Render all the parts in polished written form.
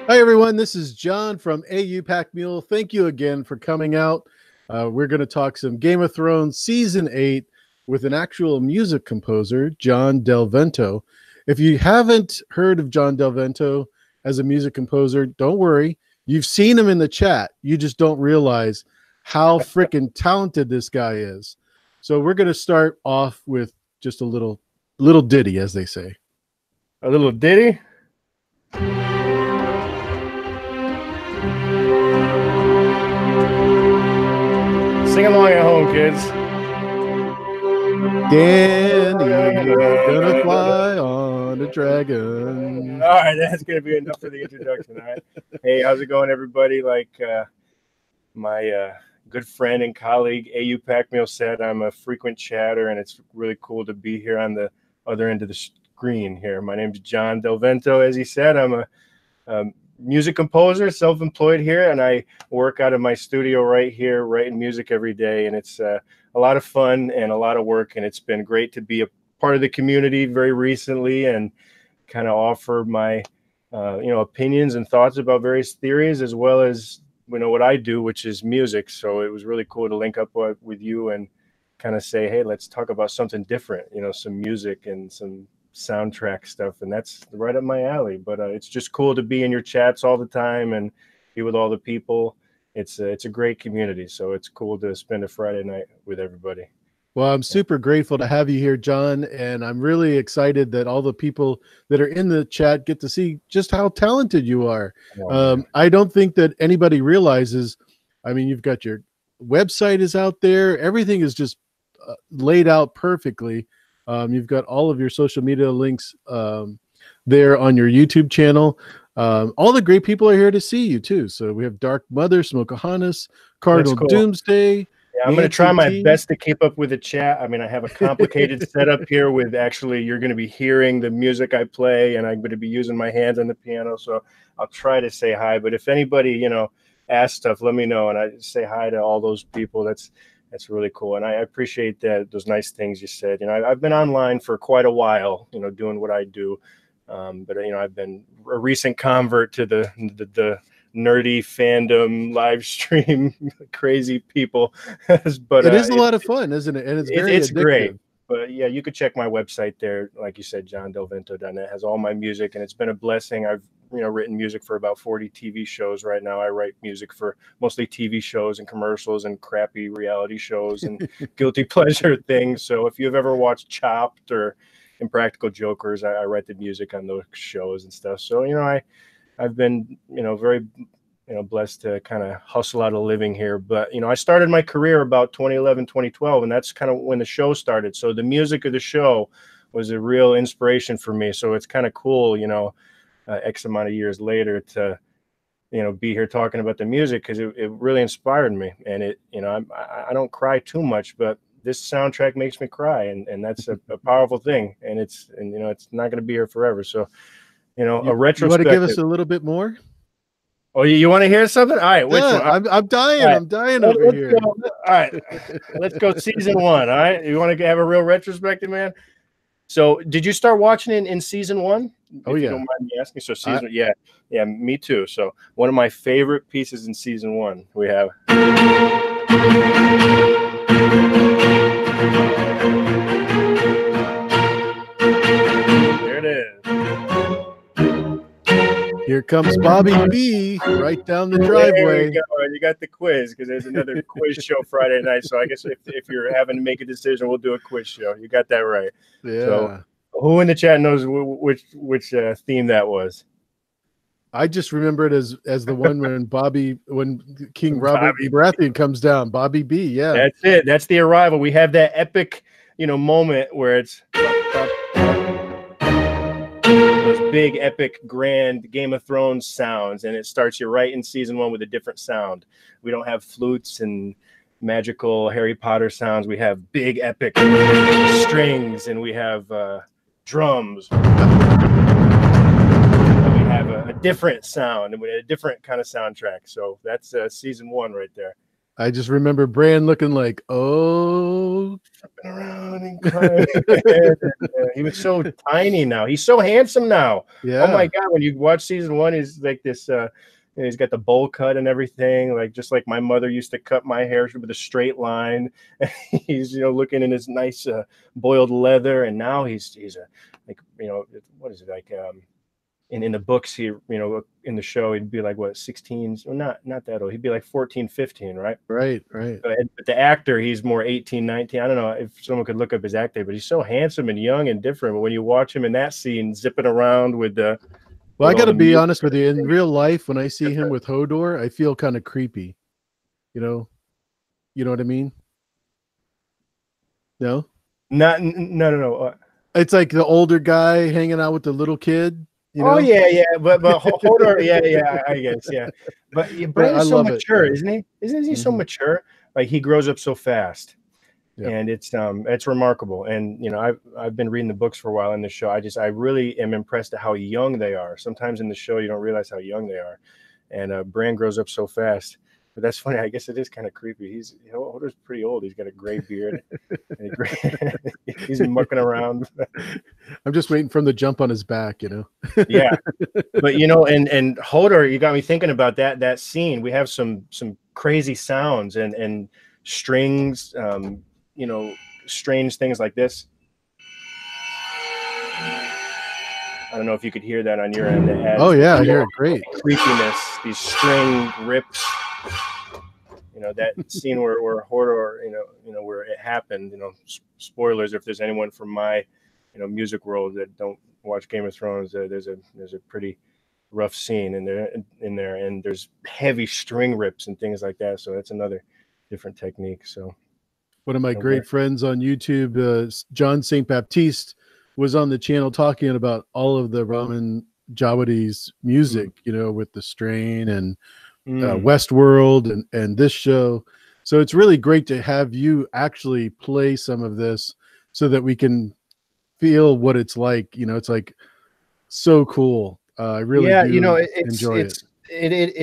Hi, everyone. This is John from AU Pack Mule. Thank you again for coming out. We're going to talk some Game of Thrones Season 8 with an actual music composer, John Delvento. If you haven't heard of John Delvento as a music composer, don't worry. You've seen him in the chat. You just don't realize how freaking talented this guy is. So we're going to start off with just a little ditty, as they say. A little ditty? Sing along at home, kids. Danny, gonna fly on a dragon. All right, that's going to be enough for the introduction, all right? Hey, how's it going, everybody? Like my good friend and colleague, AU Pac-Meal said, I'm a frequent chatter, and it's really cool to be here on the other end of the screen here. My name's John Delvento, as he said. I'm a music composer, self-employed here, and I work out of my studio right here, writing music every day, and it's a lot of fun and a lot of work, and it's been great to be a part of the community very recently and kind of offer my opinions and thoughts about various theories, as well as what I do, which is music. So it was really cool to link up with you and kind of say, hey, let's talk about something different, some music and some soundtrack stuff, and that's right up my alley. But it's just cool to be in your chats all the time and be with all the people. It's a great community, so it's cool to spend a Friday night with everybody. Well, I'm super grateful to have you here, John, and I'm really excited that all the people that are in the chat get to see just how talented you are. I don't think that anybody realizes, you've got your website is out there. Everything is just laid out perfectly. You've got all of your social media links there on your YouTube channel. All the great people are here to see you too. So we have Dark Mother, Smokeahannes, Cardinal Cool. Doomsday. Yeah, I'm going to try my best to keep up with the chat. I have a complicated setup here with you're going to be hearing the music I play, and I'm going to be using my hands on the piano. So I'll try to say hi. But if anybody, asks stuff, let me know, and I say hi to all those people. That's really cool, and I appreciate those nice things you said. I've been online for quite a while, doing what I do, but I've been a recent convert to the nerdy fandom live stream crazy people. But it is a lot of fun, isn't it? And it's great. But yeah, you could check my website there, like you said, johndelvento.net. Has all my music, and it's been a blessing. I've written music for about 40 TV shows right now. I write music for mostly TV shows and commercials and crappy reality shows and guilty pleasure things. So if you've ever watched Chopped or Impractical Jokers, I write the music on those shows and stuff. So I've been very blessed to kind of hustle out a living here. But I started my career about 2011, 2012, and that's kind of when the show started. So the music of the show was a real inspiration for me. So it's kind of cool, X amount of years later to be here talking about the music, because it really inspired me. And I don't cry too much, but this soundtrack makes me cry, and that's a powerful thing. And it's not going to be here forever. So a retrospective. You want to give us a little bit more? Oh, you want to hear something? All right, which one? I'm dying. Right. I'm dying over here. All right, let's go season 1. All right, you want to have a real retrospective, man? So, did you start watching it in season 1? Oh, yeah. You don't mind me asking. So, season, yeah, me too. So, one of my favorite pieces in season 1, we have. There it is. Here comes Bobby B right down the driveway. There you go. You got the quiz, because there's another quiz show Friday night. So I guess if you're having to make a decision, we'll do a quiz show. You got that right. Yeah. So who in the chat knows which theme that was? I just remember it as the one when King Robert Baratheon comes down. Bobby B. Yeah. That's it. That's the arrival. We have that epic, moment where it's those big, epic, grand Game of Thrones sounds, and it starts you right in season 1 with a different sound. We don't have flutes and magical Harry Potter sounds. We have big, epic strings, and we have drums. We have a different sound, and we have a different kind of soundtrack. So that's season 1 right there. I just remember Bran looking like, oh, around and climbing. And, he was so tiny now. He's so handsome now. yeah. Oh my God! When you watch season 1, he's like this. He's got the bowl cut and everything, like just like my mother used to cut my hair with a straight line. He's looking in his nice boiled leather, and now he's a like what is it like in the books he in the show he'd be like what 16, well, not that old, he'd be like 14, 15, right? Right. But the actor, he's more 18, 19. I don't know if someone could look up his act date, but he's so handsome and young and different. But when you watch him in that scene zipping around with the well, I got to be honest with you, in real life when I see him with Hodor, I feel kind of creepy. You know what I mean? No, no. It's like the older guy hanging out with the little kid. Oh yeah, but Hodor, yeah, I guess, yeah. But Bran is so mature, isn't he? Isn't he so mature? Like he grows up so fast, and it's remarkable. And I've been reading the books for a while in the show. I really am impressed at how young they are. Sometimes in the show you don't realize how young they are, and Bran grows up so fast. But that's funny. I guess it is kind of creepy. Hodor's pretty old. He's got a gray beard. He's mucking around. I'm just waiting for him to jump on his back, Yeah, but and Hodor, you got me thinking about that scene. We have some crazy sounds and strings, strange things like this. I don't know if you could hear that on your end. Oh yeah, I hear it great. Creepiness, these string rips. That scene where Hodor, where it happened. Spoilers if there's anyone from my, music world that don't watch Game of Thrones. There's a pretty rough scene in there, and there's heavy string rips and things like that. So that's another different technique. So one of my great friends on YouTube, John St. Baptiste, was on the channel talking about all of the Ramin Djawadi's music, with the strain and Westworld and this show. So it's really great to have you actually play some of this so that we can feel what it's like. It's like so cool. I really enjoy it. It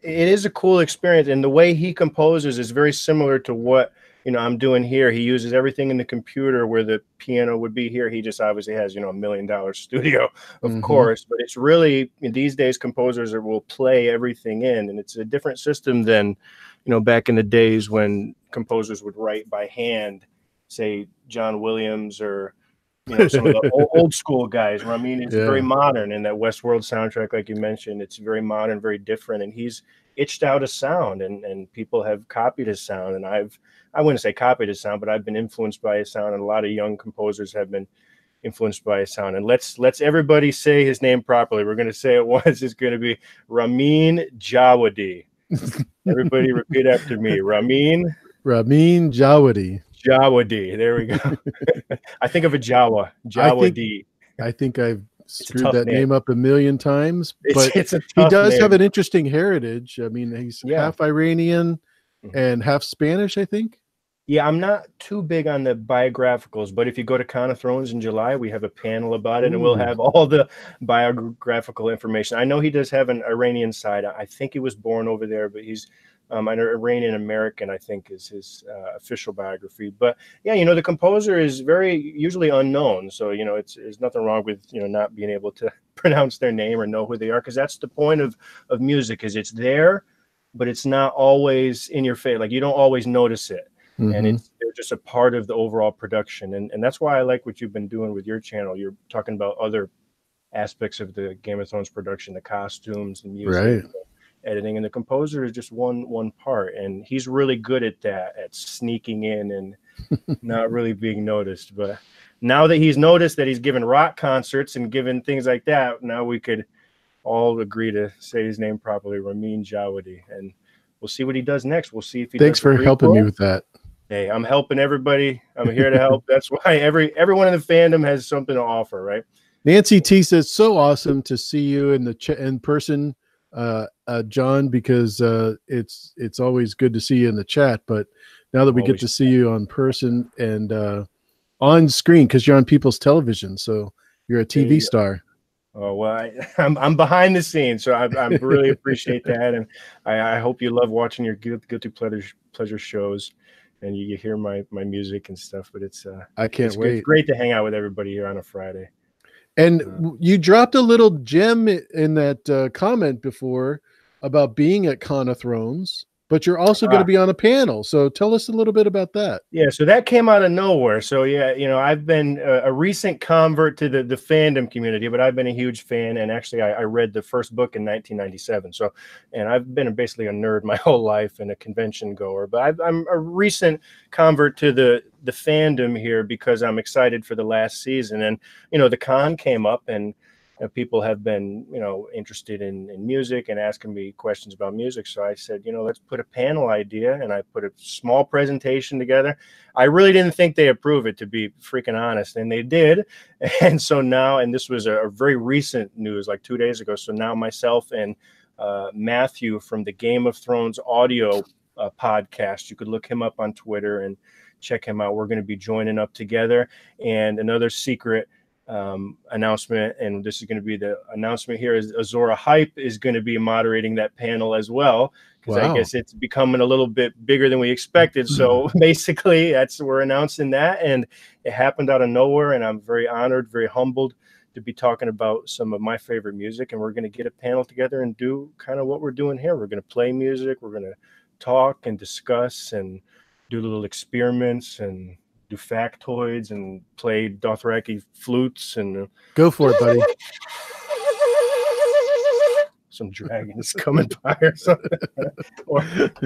is a cool experience, and the way he composes is very similar to what I'm doing here. He uses everything in the computer where the piano would be here. He just obviously has $1 million studio, of course, but it's really, these days composers will play everything in, and it's a different system than back in the days when composers would write by hand, say John Williams or some of the old school guys. Ramin is very modern, and that Westworld soundtrack, like you mentioned, it's very modern, very different, and he's itched out a sound, and people have copied his sound, and I wouldn't say copied his sound, but I've been influenced by his sound, and a lot of young composers have been influenced by his sound. And let's everybody say his name properly. We're going to say it once. It's going to be Ramin Djawadi. Everybody repeat after me. Ramin Djawadi. Djawadi. There we go. I think of a Jawa. Djawadi. I think I've screwed that name up a million times, but it's a he does name. have an interesting heritage. I mean, he's half Iranian and half Spanish, I think. Yeah, I'm not too big on the biographicals, but if you go to Con of Thrones in July, we have a panel about it, and we'll have all the biographical information. I know he does have an Iranian side. I think he was born over there, but he's an Iranian American, I think, is his official biography. But yeah, the composer is very usually unknown, so there's nothing wrong with not being able to pronounce their name or know who they are, because that's the point of music, is it's there, but it's not always in your face. Like you don't always notice it. And they're just a part of the overall production. And that's why I like what you've been doing with your channel. You're talking about other aspects of the Game of Thrones production, the costumes, the music, the editing, and the composer is just one part. And he's really good at that, at sneaking in and not really being noticed. But now that he's noticed that he's given rock concerts and given things like that, now we could all agree to say his name properly, Ramin Djawadi. And we'll see what he does next. We'll see if he Thanks for helping me with that. Hey, I'm helping everybody. I'm here to help. That's why everyone in the fandom has something to offer, right? Nancy T says, so awesome to see you in person, John, because it's always good to see you in the chat. But now that we get to see you on person and on screen, because you're on people's television, so you're a TV star. Oh, well, I'm behind the scenes, so I really appreciate that, and I hope you love watching your guilty pleasure shows, and you hear my music and stuff. But it's I can't wait. It's great to hang out with everybody here on a Friday. And you dropped a little gem in that comment before about being at Con of Thrones, but you're also going to be on a panel. So tell us a little bit about that. Yeah, so that came out of nowhere. So yeah, you know, I've been a recent convert to the fandom community, but I've been a huge fan. And actually, I read the first book in 1997. So, and I've been basically a nerd my whole life and a convention goer. But I'm a recent convert to the fandom here because I'm excited for the last season. And you know, the con came up, and people have been, you know, interested in music and asking me questions about music. So I said, you know, let's put a panel idea, and I put a small presentation together. I really didn't think they approve it, to be freaking honest, and they did. And so now, and this was a very recent news, like 2 days ago. So now myself and Matthew from the Game of Thrones audio podcast, you could look him up on Twitter and check him out. We're going to be joining up together. And another secret announcement, and this is going to be the announcement here, is Azora Hype is going to be moderating that panel as well, because I guess it's becoming a little bit bigger than we expected. So basically we're announcing that, and it happened out of nowhere, and I'm very honored, very humbled to be talking about some of my favorite music. And we're going to get a panel together and do kind of what we're doing here. We're going to play music, we're going to talk and discuss and do little experiments and do factoids and play Dothraki flutes and go for it, buddy. Some dragons coming by or something.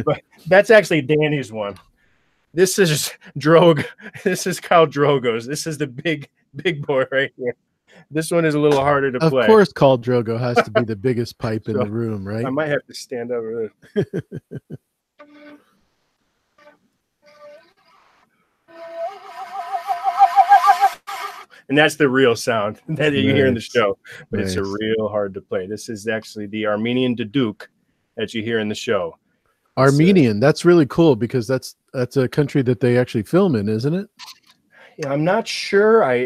But that's actually Danny's one. This is Drogo. This is Khal Drogo's. This is the big boy right here. This one is a little harder to play. Of course, Khal Drogo has to be the biggest pipe in the room, right? I might have to stand over this. And that's the real sound that you hear in the show, but it's a real hard to play. This is actually the Armenian Duduk that you hear in the show. Armenian, that's really cool, because that's a country that they actually film in, isn't it? Yeah, I'm not sure. I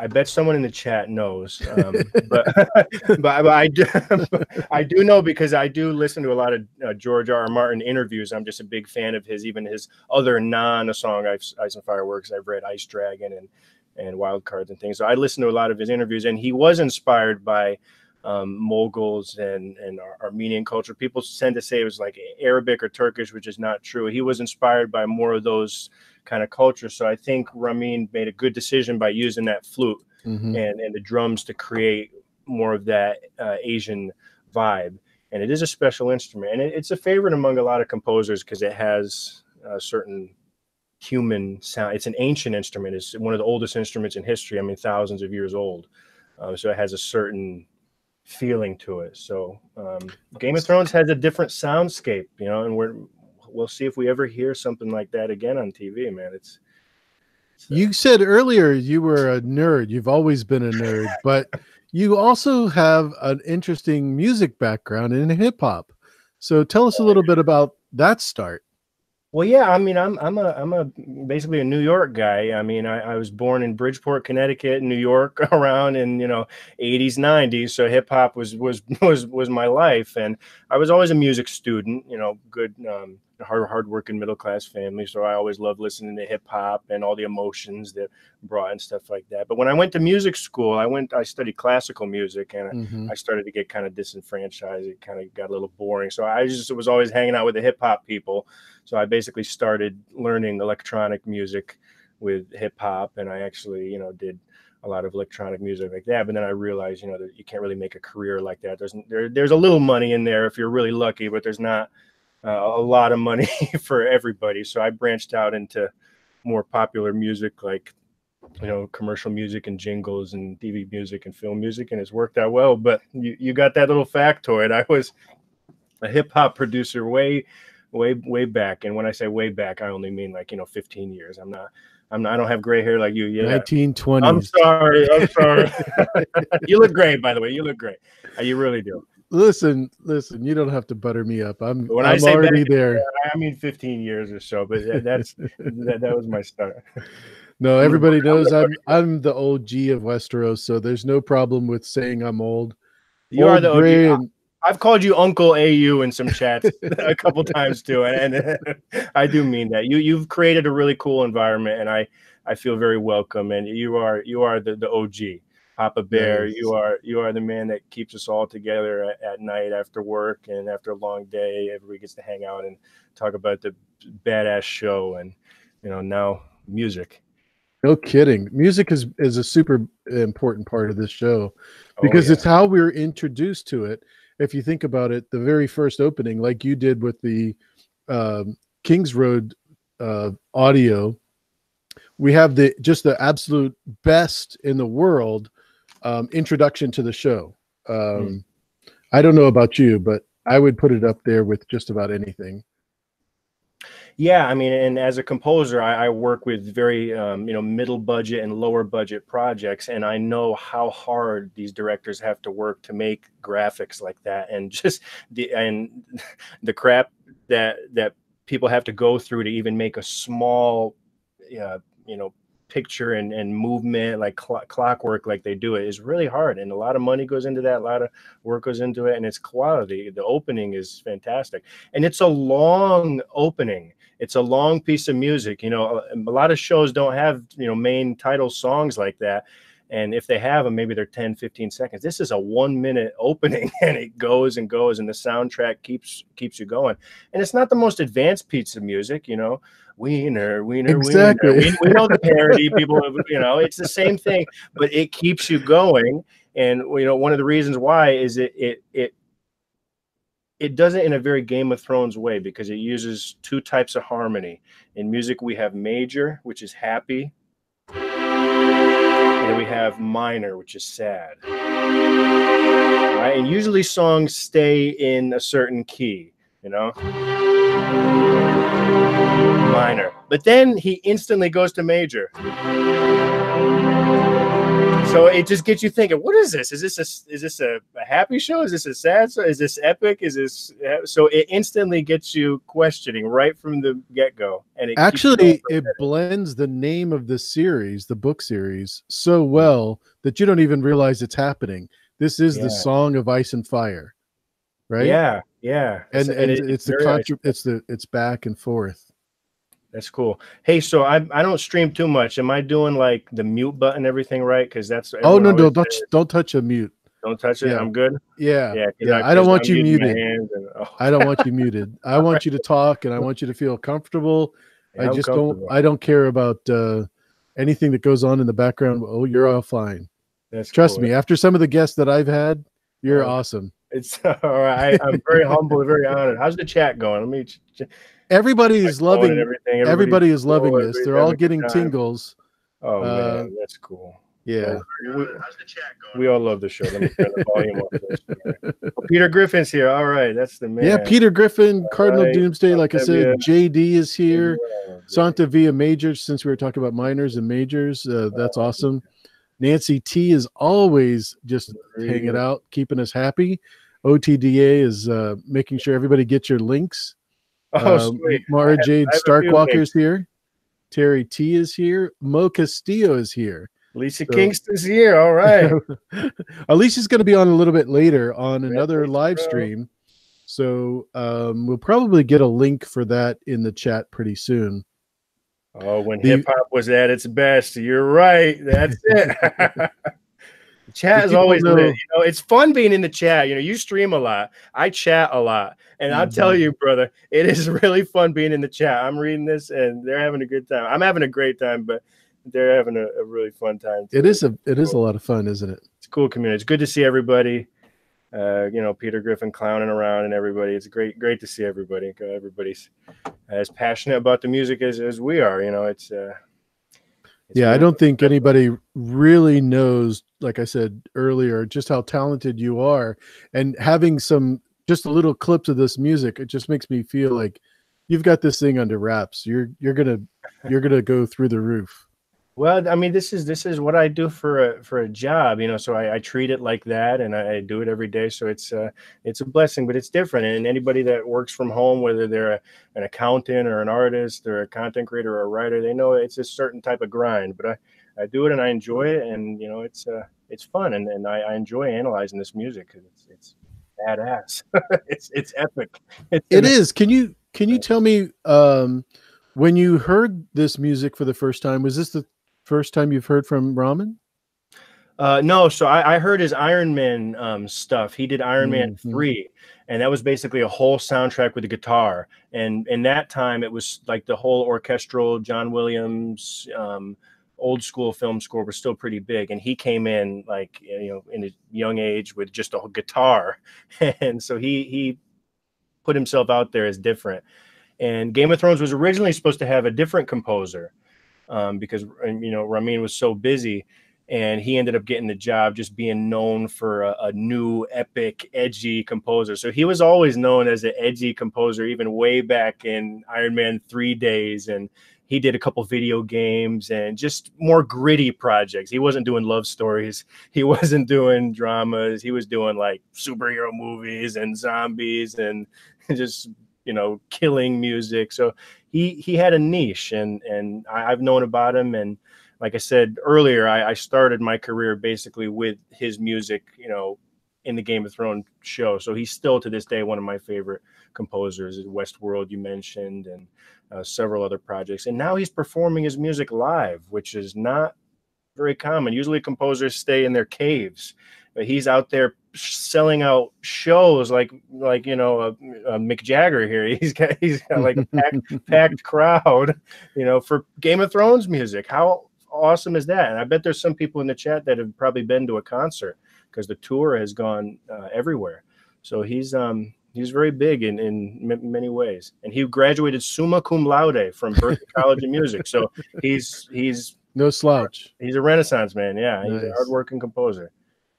bet someone in the chat knows, but I do know, because I do listen to a lot of George R.R. Martin interviews. I'm just a big fan of his, even his other A Song Ice and Fireworks. I've read Ice Dragon and Wild Cards and things. So I listen to a lot of his interviews, and he was inspired by Moguls and Armenian culture. People tend to say it was like Arabic or Turkish, which is not true. He was inspired by more of those kind of cultures. So I think Ramin made a good decision by using that flute and the drums to create more of that Asian vibe. And it is a special instrument, and it's a favorite among a lot of composers because it has a certain human sound. It's an ancient instrument. It's one of the oldest instruments in history. I mean, thousands of years old. So it has a certain feeling to it. So Game of Thrones has a different soundscape, you know, and we'll see if we ever hear something like that again on TV, man. It's you said earlier you were a nerd. You've always been a nerd, but you also have an interesting music background in hip hop. So tell us a little bit about that start. Well, yeah, I mean, I'm basically a New York guy. I mean, I was born in Bridgeport, Connecticut, New York, around in 80s, 90s. So hip hop was my life, and I was always a music student. Good, hardworking middle class family. So I always loved listening to hip hop and all the emotions that brought and stuff like that. But when I went to music school, I studied classical music, and I started to get kind of disenfranchised. It kind of got a little boring. So I just was always hanging out with the hip hop people. So I basically started learning electronic music with hip hop, and I actually, did a lot of electronic music like that. But then I realized, that you can't really make a career like that. There's a little money in there if you're really lucky, but there's not a lot of money for everybody. So I branched out into more popular music, like, commercial music and jingles and TV music and film music, and it's worked out well. But you got that little factoid. I was a hip hop producer way back, and when I say way back, I only mean like 15 years. I don't have gray hair like you. Yeah, 1920s. I'm sorry. You look great, by the way. You look great. You really do. Listen, you don't have to butter me up. I'm already there. I mean 15 years or so, but that was my start. No, everybody knows I'm the OG of Westeros, so there's no problem with saying I'm old. You are the OG. I've called you Uncle AU in some chats a couple times too, and I do mean that. You've created a really cool environment, and I feel very welcome. And you are the OG. Papa Bear, Nice. you are the man that keeps us all together at night after work and after a long day. Everybody gets to hang out and talk about the badass show, and now music. No kidding. Music is a super important part of this show because yeah. it's how we're introduced to it. If you think about it, the very first opening, like you did with the Kings Road audio, we have just the absolute best in the world introduction to the show. I don't know about you, but I would put it up there with just about anything. Yeah, I mean, and as a composer, I work with very middle budget and lower budget projects, and I know how hard these directors have to work to make graphics like that, and just the crap that people have to go through to even make a small picture and movement like clockwork like they do it is really hard, and a lot of money goes into that, a lot of work goes into it, and it's quality. The opening is fantastic, and it's a long opening. It's a long piece of music. A lot of shows don't have main title songs like that, and if they have them, maybe they're 10-15 seconds. This is a 1 minute opening, and it goes and goes, and the soundtrack keeps you going. And it's not the most advanced piece of music, Wiener, Exactly. Wiener. We know the parody people, it's the same thing, but it keeps you going. And one of the reasons why is it does it in a very Game of Thrones way, because it uses two types of harmony. In music, we have major, which is happy, and we have minor, which is sad. Right? And usually songs stay in a certain key, minor. But then he instantly goes to major. So it just gets you thinking, what is this? Is this a happy show? Is this a sad show? Is this epic? Is this so it instantly gets you questioning right from the get-go. And it actually it blends the name of the series, the book series, so well that you don't even realize it's happening. This is the Song of Ice and Fire, right? Yeah. And it's back and forth. That's cool. Hey, so I don't stream too much. Am I doing like the mute button, everything right? Because that's no, don't touch a mute. Don't touch it. Yeah. I'm good. Yeah. I don't want you muted. I don't want you muted. I want you to talk, and I want you to feel comfortable. I don't care about anything that goes on in the background. Oh, you're all fine. Trust me. After some of the guests that I've had, you're awesome. It's all right. I'm very humble, very honored. How's the chat going? Let me. Everybody is loving. Everybody is loving this. They're all getting tingles. Oh man, that's cool. Yeah. How's the chat going? We all love the show. Let me turn the volume up. Peter Griffin's here. All right, that's the man. Yeah, Peter Griffin, Cardinal Doomsday. Like I said, JD is here. Santa Via Majors. Since we were talking about minors and majors, that's awesome. Nancy T is always just hanging out, keeping us happy. OTDA is making sure everybody gets your links. Sweet. Mara Jade Starkwalker is here. Terry T is here. Mo Castillo is here. Lisa Kingston's here. All right. Alicia's going to be on a little bit later on another live stream. So we'll probably get a link for that in the chat pretty soon. Oh, when hip hop was at its best. You're right. That's it. Chat is always lit. It's fun being in the chat. You stream a lot. I chat a lot. And I'll tell you, brother, it is really fun being in the chat. I'm reading this and they're having a good time. I'm having a great time, but they're having a really fun time too. It is a lot of fun, isn't it? It's a cool community. It's good to see everybody. Peter Griffin clowning around and everybody. It's great to see everybody. Everybody's as passionate about the music as we are. It's I don't think anybody really knows, like I said earlier, just how talented you are. And having just a little clips of this music, it just makes me feel like you've got this thing under wraps. You're gonna go through the roof. Well, I mean, this is what I do for a job, so I treat it like that, and I do it every day. So it's a blessing, but it's different. And anybody that works from home, whether they're an accountant or an artist or a content creator or a writer, they know it's a certain type of grind. But I do it and I enjoy it, and it's fun, and I enjoy analyzing this music because it's badass. It's epic. It is. Can you tell me when you heard this music for the first time, was this the first time you've heard from Ramin? No, so I heard his Iron Man stuff. He did Iron Man 3, and that was basically a whole soundtrack with the guitar. And in that time, it was like the whole orchestral John Williams old school film score was still pretty big. And he came in like, you know, in a young age with just a guitar. And so he put himself out there as different. And Game of Thrones was originally supposed to have a different composer because, you know, Ramin was so busy. And he ended up getting the job just being known for a new, epic, edgy composer. So he was always known as an edgy composer, even way back in Iron Man 3 days. And he did a couple video games and just more gritty projects. He wasn't doing love stories. He wasn't doing dramas. He was doing like superhero movies and zombies and just, you know, killing music. So he had a niche, and I've known about him. And like I said earlier, I started my career basically with his music, you know, in the Game of Thrones show. So he's still to this day one of my favorite composers. Westworld, you mentioned, and several other projects. And now he's performing his music live, which is not very common. Usually composers stay in their caves, but he's out there selling out shows like you know, Mick Jagger here. He's got like a packed crowd, you know, for Game of Thrones music. How awesome is that? And I bet there's some people in the chat that have probably been to a concert because the tour has gone everywhere. So he's very big in many ways. And he graduated summa cum laude from Berklee College of Music. So he's no slouch. He's a Renaissance man. Yeah, nice. He's a hardworking composer.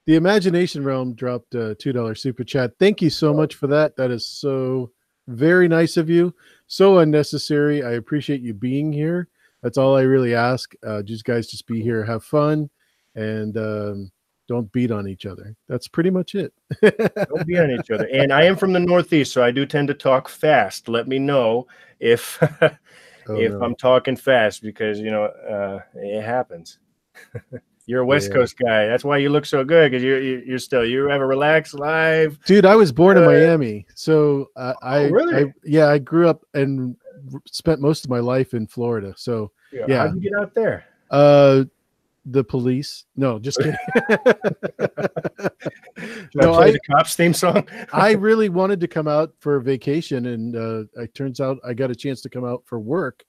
The Imagination Realm dropped a $2 super chat. Thank you so much for that. That is so very nice of you. So unnecessary. I appreciate you being here. That's all I really ask. Just guys, just be here, have fun, and don't beat on each other. That's pretty much it. Don't beat on each other. And I am from the Northeast, so I do tend to talk fast. Let me know if I'm talking fast, because you know it happens. You're a West Coast guy. That's why you look so good, because you have a relaxed life. Dude, I was born in Miami, so really? I grew up and spent most of my life in Florida. So yeah. How'd you get out there? The police. No, just kidding. No, play the Cops theme song. I really wanted to come out for a vacation, and it turns out I got a chance to come out for work,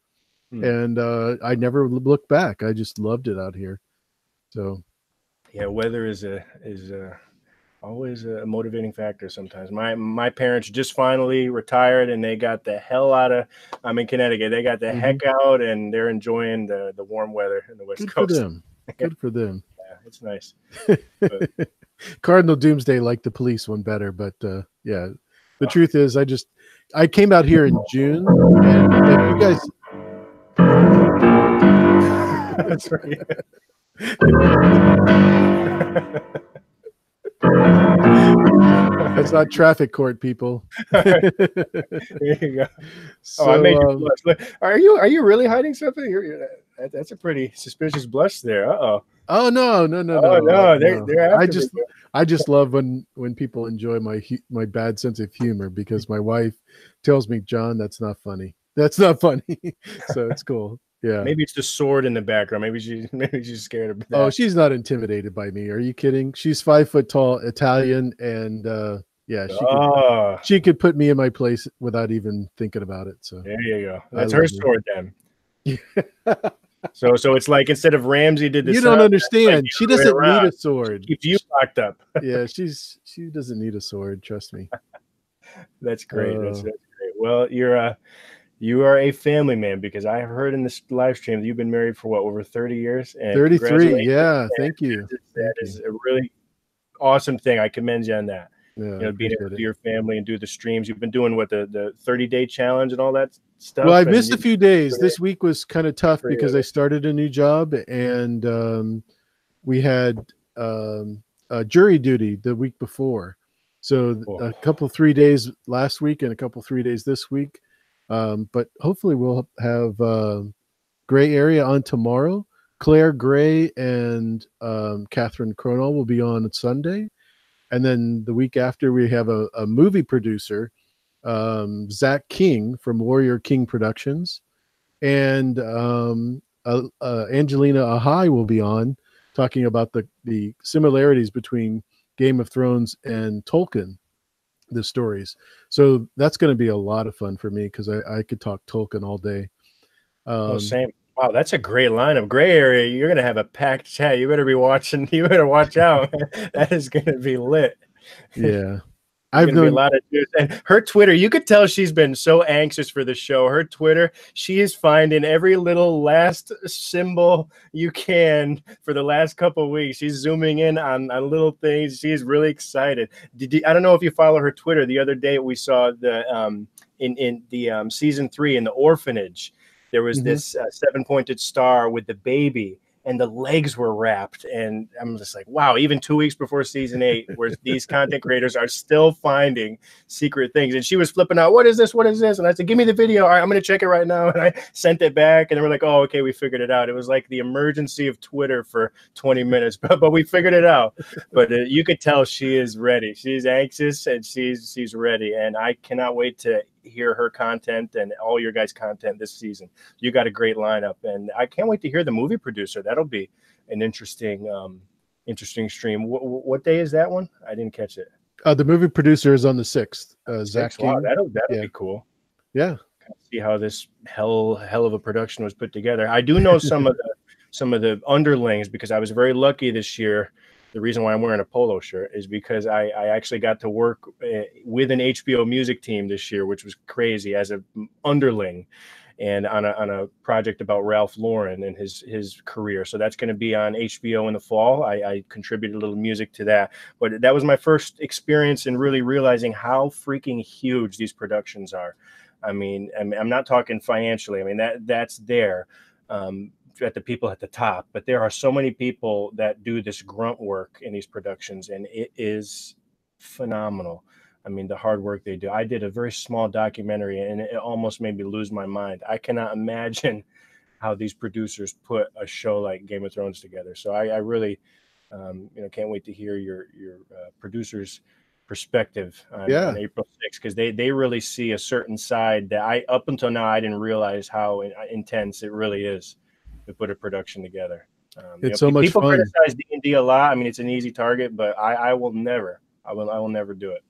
and I never looked back. I just loved it out here. So yeah, weather is always a motivating factor sometimes. My parents just finally retired, and they got the hell out of, I'm in Connecticut. They got the heck out, and they're enjoying the warm weather in the West Coast. Good for them. Good for them. Yeah, it's nice. Cardinal Doomsday liked the police one better, but yeah, the truth is I came out here in June, and you guys. That's right. That's not traffic court, people. There you go. So, I made you blush. Are you really hiding something? That's a pretty suspicious blush there. Oh no. They're I just love when people enjoy my bad sense of humor, because my wife tells me, John, that's not funny. That's not funny. So it's cool. Yeah. Maybe it's the sword in the background. Maybe she's scared of that. Oh, she's not intimidated by me. Are you kidding? She's 5 foot tall, Italian, and yeah, she could put me in my place without even thinking about it. So there you go. That's her sword then. So it's like, instead of Ramsay did this, you don't understand. Like, she doesn't need a sword. Keeps you locked up. Yeah, she doesn't need a sword. Trust me. That's great. That's great. Well, you are a family man, because I have heard in this live stream that you've been married for what, over 30 years? And 33. Yeah. Thank you. That is a really awesome thing. I commend you on that. Yeah, you know, being able to do your family and do the streams. You've been doing what, the 30-day challenge and all that stuff. Well, I missed a few days. This week was kind of tough because I started a new job, and we had jury duty the week before. So a couple 3 days last week and a couple 3 days this week. But hopefully we'll have Gray Area on tomorrow. Claire Gray and Catherine Cronall will be on Sunday. And then the week after, we have a movie producer, Zach King from Warrior King Productions, and Angelina Ahai will be on talking about the similarities between Game of Thrones and Tolkien, the stories. So that's going to be a lot of fun for me because I could talk Tolkien all day. Same. Wow, that's a great lineup. Gray area. You're gonna have a packed chat. You better be watching. You better watch out. That is gonna be lit. Yeah. There's gonna be a lot of news. And her Twitter, you could tell she's been so anxious for the show. Her Twitter, she is finding every little last symbol you can for the last couple of weeks. She's zooming in on little things. She's really excited. I don't know if you follow her Twitter. The other day we saw the in the season 3 in the orphanage. There was this 7-pointed star with the baby, and the legs were wrapped. And I'm just like, wow, even 2 weeks before season 8, where these content creators are still finding secret things. And she was flipping out, what is this? What is this? And I said, give me the video. All right, I'm going to check it right now. And I sent it back, and they were like, oh, okay, we figured it out. It was like the emergency of Twitter for 20 minutes, but we figured it out. But you could tell she is ready. She's anxious, and she's ready. And I cannot wait to hear her content and all your guys' content this season. You got a great lineup, and I can't wait to hear the movie producer. That'll be an interesting stream. What day is that one? I didn't catch it. The movie producer is on the 6th. Zach King. Wow, that'll be cool. Yeah. See how this hell of a production was put together. I do know some of the underlings because I was very lucky this year. The reason why I'm wearing a polo shirt is because I actually got to work with an HBO music team this year, which was crazy, as an underling, and on a project about Ralph Lauren and his career. So that's going to be on HBO in the fall. I contributed a little music to that, but that was my first experience in really realizing how freaking huge these productions are. I mean, I'm not talking financially. I mean, that's there. At the people at the top, but there are so many people that do this grunt work in these productions, and it is phenomenal. I mean, the hard work they do. I did a very small documentary, and it almost made me lose my mind. I cannot imagine how these producers put a show like Game of Thrones together. So I really, can't wait to hear your producers' perspective on April 6th, because they really see a certain side that up until now I didn't realize how intense it really is to put a production together. It's so much people fun. People criticize D&D a lot. I mean, it's an easy target, but I will never do it.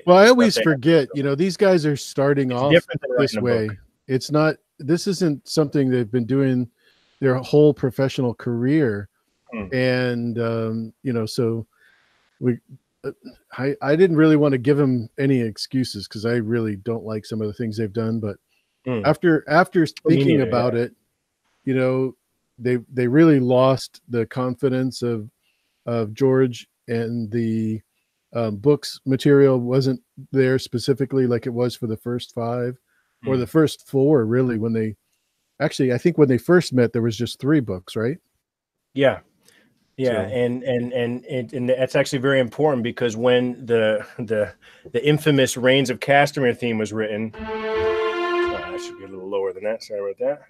I always forget, these guys are starting off this way. It's not, this isn't something they've been doing their whole professional career. And, so I didn't really want to give them any excuses, because I really don't like some of the things they've done. But after thinking about it, they really lost the confidence of George, and the books material wasn't there specifically like it was for the first 5 or the first 4, really. I think when they first met, there was just 3 books, right? Yeah. And that's actually very important, because when the infamous Reigns of Castamere theme was written, I should be a little lower than that. Sorry about that.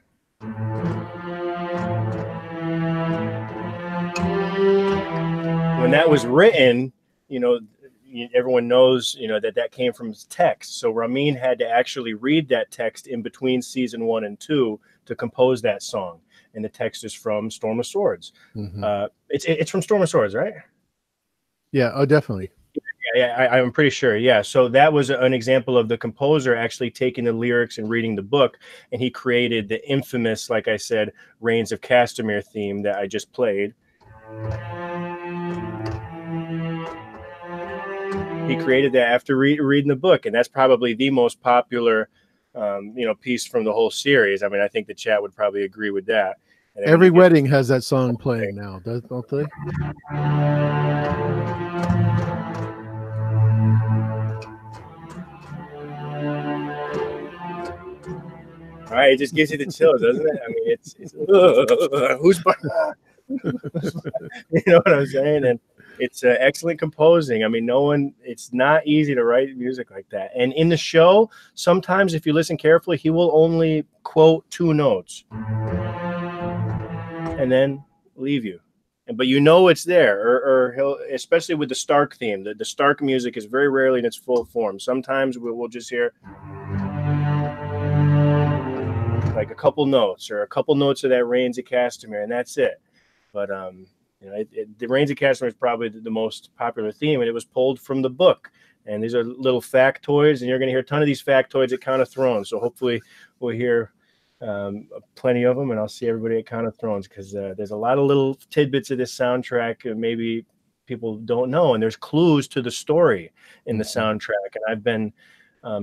When that was written, everyone knows, that came from text. So Ramin had to actually read that text in between season 1 and 2 to compose that song. And the text is from Storm of Swords. It's from Storm of Swords, right? Yeah. Oh, definitely. Yeah, I'm pretty sure. Yeah. So that was an example of the composer actually taking the lyrics and reading the book, and he created the infamous, like I said, Reigns of Castamere theme that I just played. He created that after reading the book, and that's probably the most popular, piece from the whole series. I mean, I think the chat would probably agree with that. Every wedding has that song playing now, don't they? All right, it just gives you the chills, doesn't it? I mean, it's who's you know what I'm saying? And it's excellent composing. I mean, it's not easy to write music like that. And in the show, sometimes if you listen carefully, he will only quote 2 notes and then leave you. but you know it's there, or he'll, especially with the Stark theme. The Stark music is very rarely in its full form. Sometimes we'll just hear like a couple notes or a couple notes of that Rains of Castamere, and that's it. But you know, the Rains of Castamere is probably the most popular theme, and it was pulled from the book. And these are little factoids, and you're going to hear a ton of these factoids at Count of Thrones. So hopefully we'll hear plenty of them, and I'll see everybody at Count of Thrones, because there's a lot of little tidbits of this soundtrack maybe people don't know, and there's clues to the story in the soundtrack. And I've been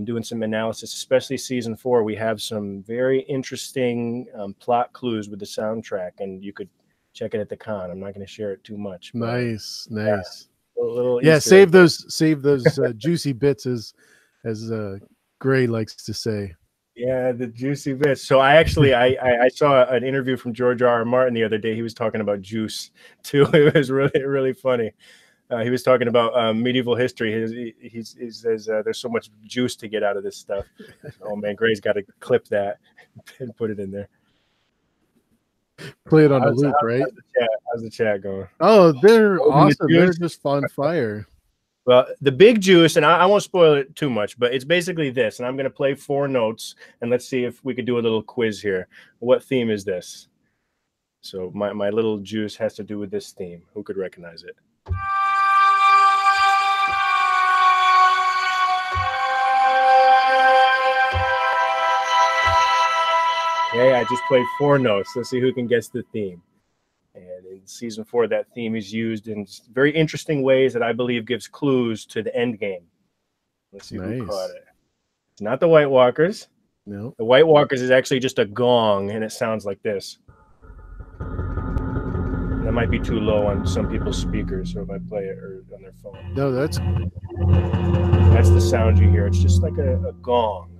doing some analysis, especially season 4. We have some very interesting plot clues with the soundtrack, and you could check it at the con. I'm not going to share it too much. Nice. Yeah, save those juicy bits, as Gray likes to say. Yeah, the juicy bits. So I actually I saw an interview from George R.R. Martin the other day. He was talking about juice too. It was really funny. He was talking about medieval history. He says there's so much juice to get out of this stuff. Oh man, Gray's got to clip that and put it in there. Play it on a loop, right? How's the chat going? Oh, they're awesome. They're just on fire. Well, the big juice, and I won't spoil it too much, but it's basically this, and I'm going to play 4 notes, and let's see if we could do a little quiz here. What theme is this? So my little juice has to do with this theme. Who could recognize it? Okay, I just played 4 notes. Let's see who can guess the theme. And in season 4, that theme is used in very interesting ways that I believe gives clues to the end game. Let's see who caught it. It's not the White Walkers. No. The White Walkers is actually just a gong, and it sounds like this. That might be too low on some people's speakers, so if I play it or on their phone. No, that's the sound you hear. It's just like a gong,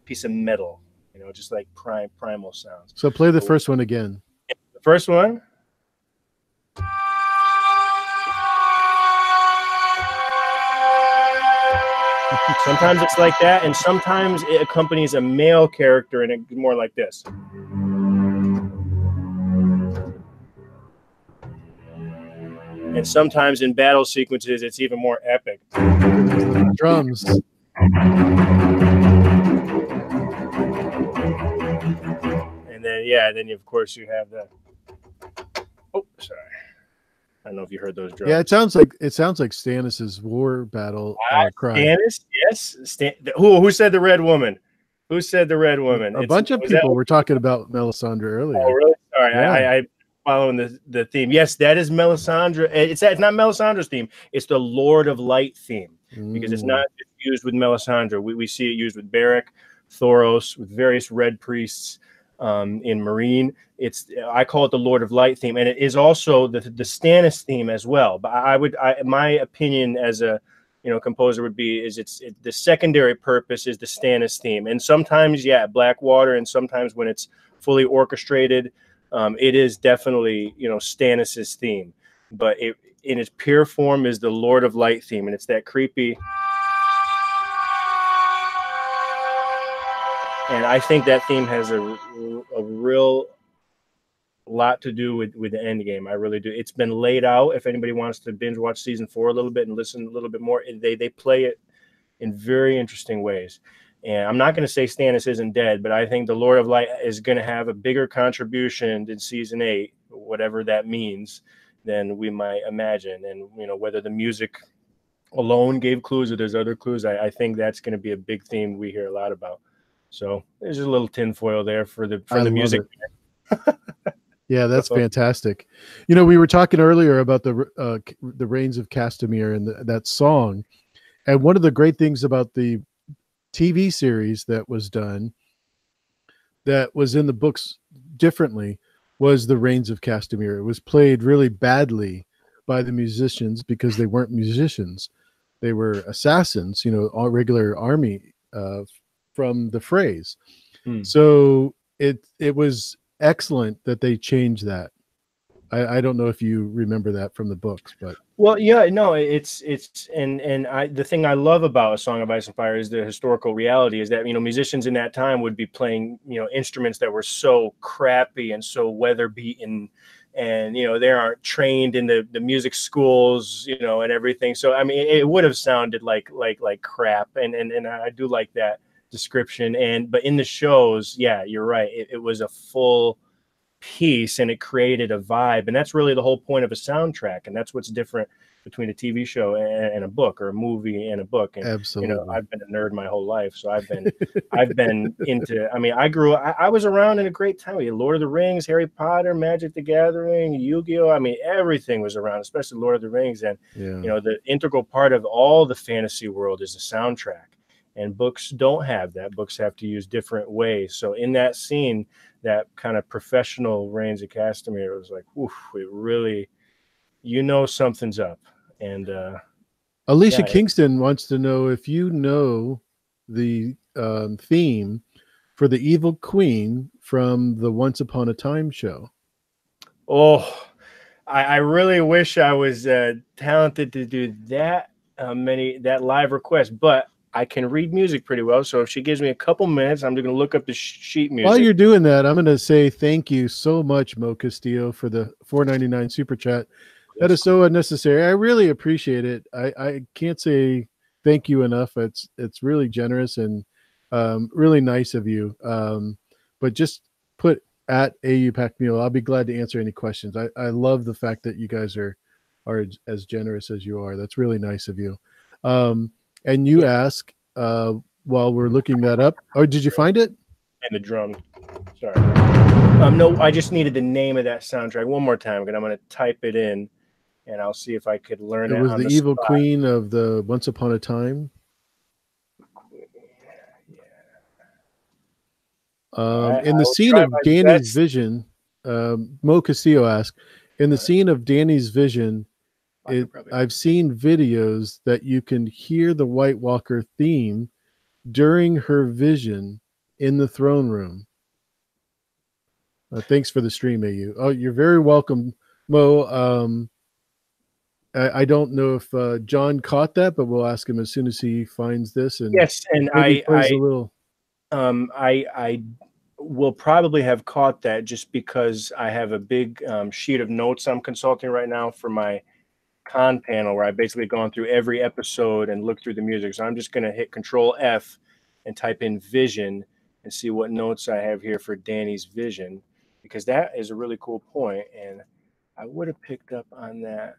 piece of metal, you know, just like primal sounds. So play the first one again. The first one. Sometimes it's like that, and sometimes it accompanies a male character, and it's more like this. And sometimes in battle sequences, it's even more epic. Drums. And then, yeah, then of course you have the. Oh, sorry. I don't know if you heard those drums. Yeah, it sounds like Stannis's war battle cry. Stannis, yes. Who said the Red Woman? Who said the Red Woman? A bunch of people were talking about Melisandre earlier. Oh, really? Sorry, yeah. I following the theme. Yes, that is Melisandre. It's not Melisandre's theme. It's the Lord of Light theme, because it's not just used with Melisandre. We see it used with Beric, Thoros, with various Red Priests. In Marine, I call it the Lord of Light theme, and it is also the Stannis theme as well. But my opinion as a composer would be the secondary purpose is the Stannis theme, and sometimes Blackwater, and sometimes when it's fully orchestrated, it is definitely Stannis's theme. But in its pure form is the Lord of Light theme, and it's that creepy. And I think that theme has a real lot to do with the end game. I really do. It's been laid out. If anybody wants to binge watch season 4 a little bit and listen a little bit more, they play it in very interesting ways. And I'm not going to say Stannis isn't dead, but I think the Lord of Light is going to have a bigger contribution in season 8, whatever that means, than we might imagine. And whether the music alone gave clues or there's other clues, I think that's going to be a big theme we hear a lot about. So there's a little tinfoil there for the music. Yeah, that's fantastic. We were talking earlier about the Rains of Castamere and that song, and one of the great things about the TV series that was done, that was in the books differently, was the Rains of Castamere. It was played really badly by the musicians because they weren't musicians; they were assassins. All regular army. From the phrase. So it was excellent that they changed that. I don't know if you remember that from the books, but well, yeah, no, it's the thing I love about A Song of Ice and Fire is the historical reality is that musicians in that time would be playing instruments that were so crappy and so weather beaten and you know, they aren't trained in the music schools, you know, and everything. So I mean, it would have sounded like crap, and I do like that description. But in the shows, yeah, you're right, it was a full piece, and it created a vibe, and that's really the whole point of a soundtrack, and that's what's different between a TV show and a book, or a movie and a book. And Absolutely. you know, I've been a nerd my whole life, so I've been into, I mean, I was around in a great time. We had Lord of the Rings, Harry Potter, Magic the Gathering, Yu-Gi-Oh. I mean, everything was around, especially Lord of the Rings. And you know, the integral part of all the fantasy world is the soundtrack, and books don't have that. Books have to use different ways. So in that scene, that kind of professional Rains of Castamere, was like, oof, it really, you know, something's up. And Alicia Kingston wants to know if you know the theme for the Evil Queen from the Once Upon a Time show. Oh, I really wish I was talented to do that that live request, but I can read music pretty well. So if she gives me a couple minutes, I'm just going to look up the sheet music. While you're doing that, I'm going to say thank you so much, Mo Castillo, for the $4.99 super chat. That is so unnecessary. I really appreciate it. I can't say thank you enough. It's really generous and really nice of you. But just put at AU Pack Mule. I'll be glad to answer any questions. I love the fact that you guys are as generous as you are. That's really nice of you. And you ask while we're looking that up. Oh, did you find it? And the drum. Sorry. No, I just needed the name of that soundtrack one more time, and I'm going to type it in, and I'll see if I could learn it. It was the Evil Queen of the Once Upon a Time. In the scene of Dany's vision, Mo Castillo asked, in the scene of Dany's vision, I've seen videos that you can hear the White Walker theme during her vision in the throne room. Thanks for the stream, AU. Oh, you're very welcome, Mo. I don't know if John caught that, but we'll ask him as soon as he finds this. And yes, and I will probably have caught that, just because I have a big sheet of notes I'm consulting right now for my con panel, where I've basically gone through every episode and looked through the music. So I'm just going to hit Control F and type in vision and see what notes I have here for Dany's vision, because that is a really cool point, and I would have picked up on that.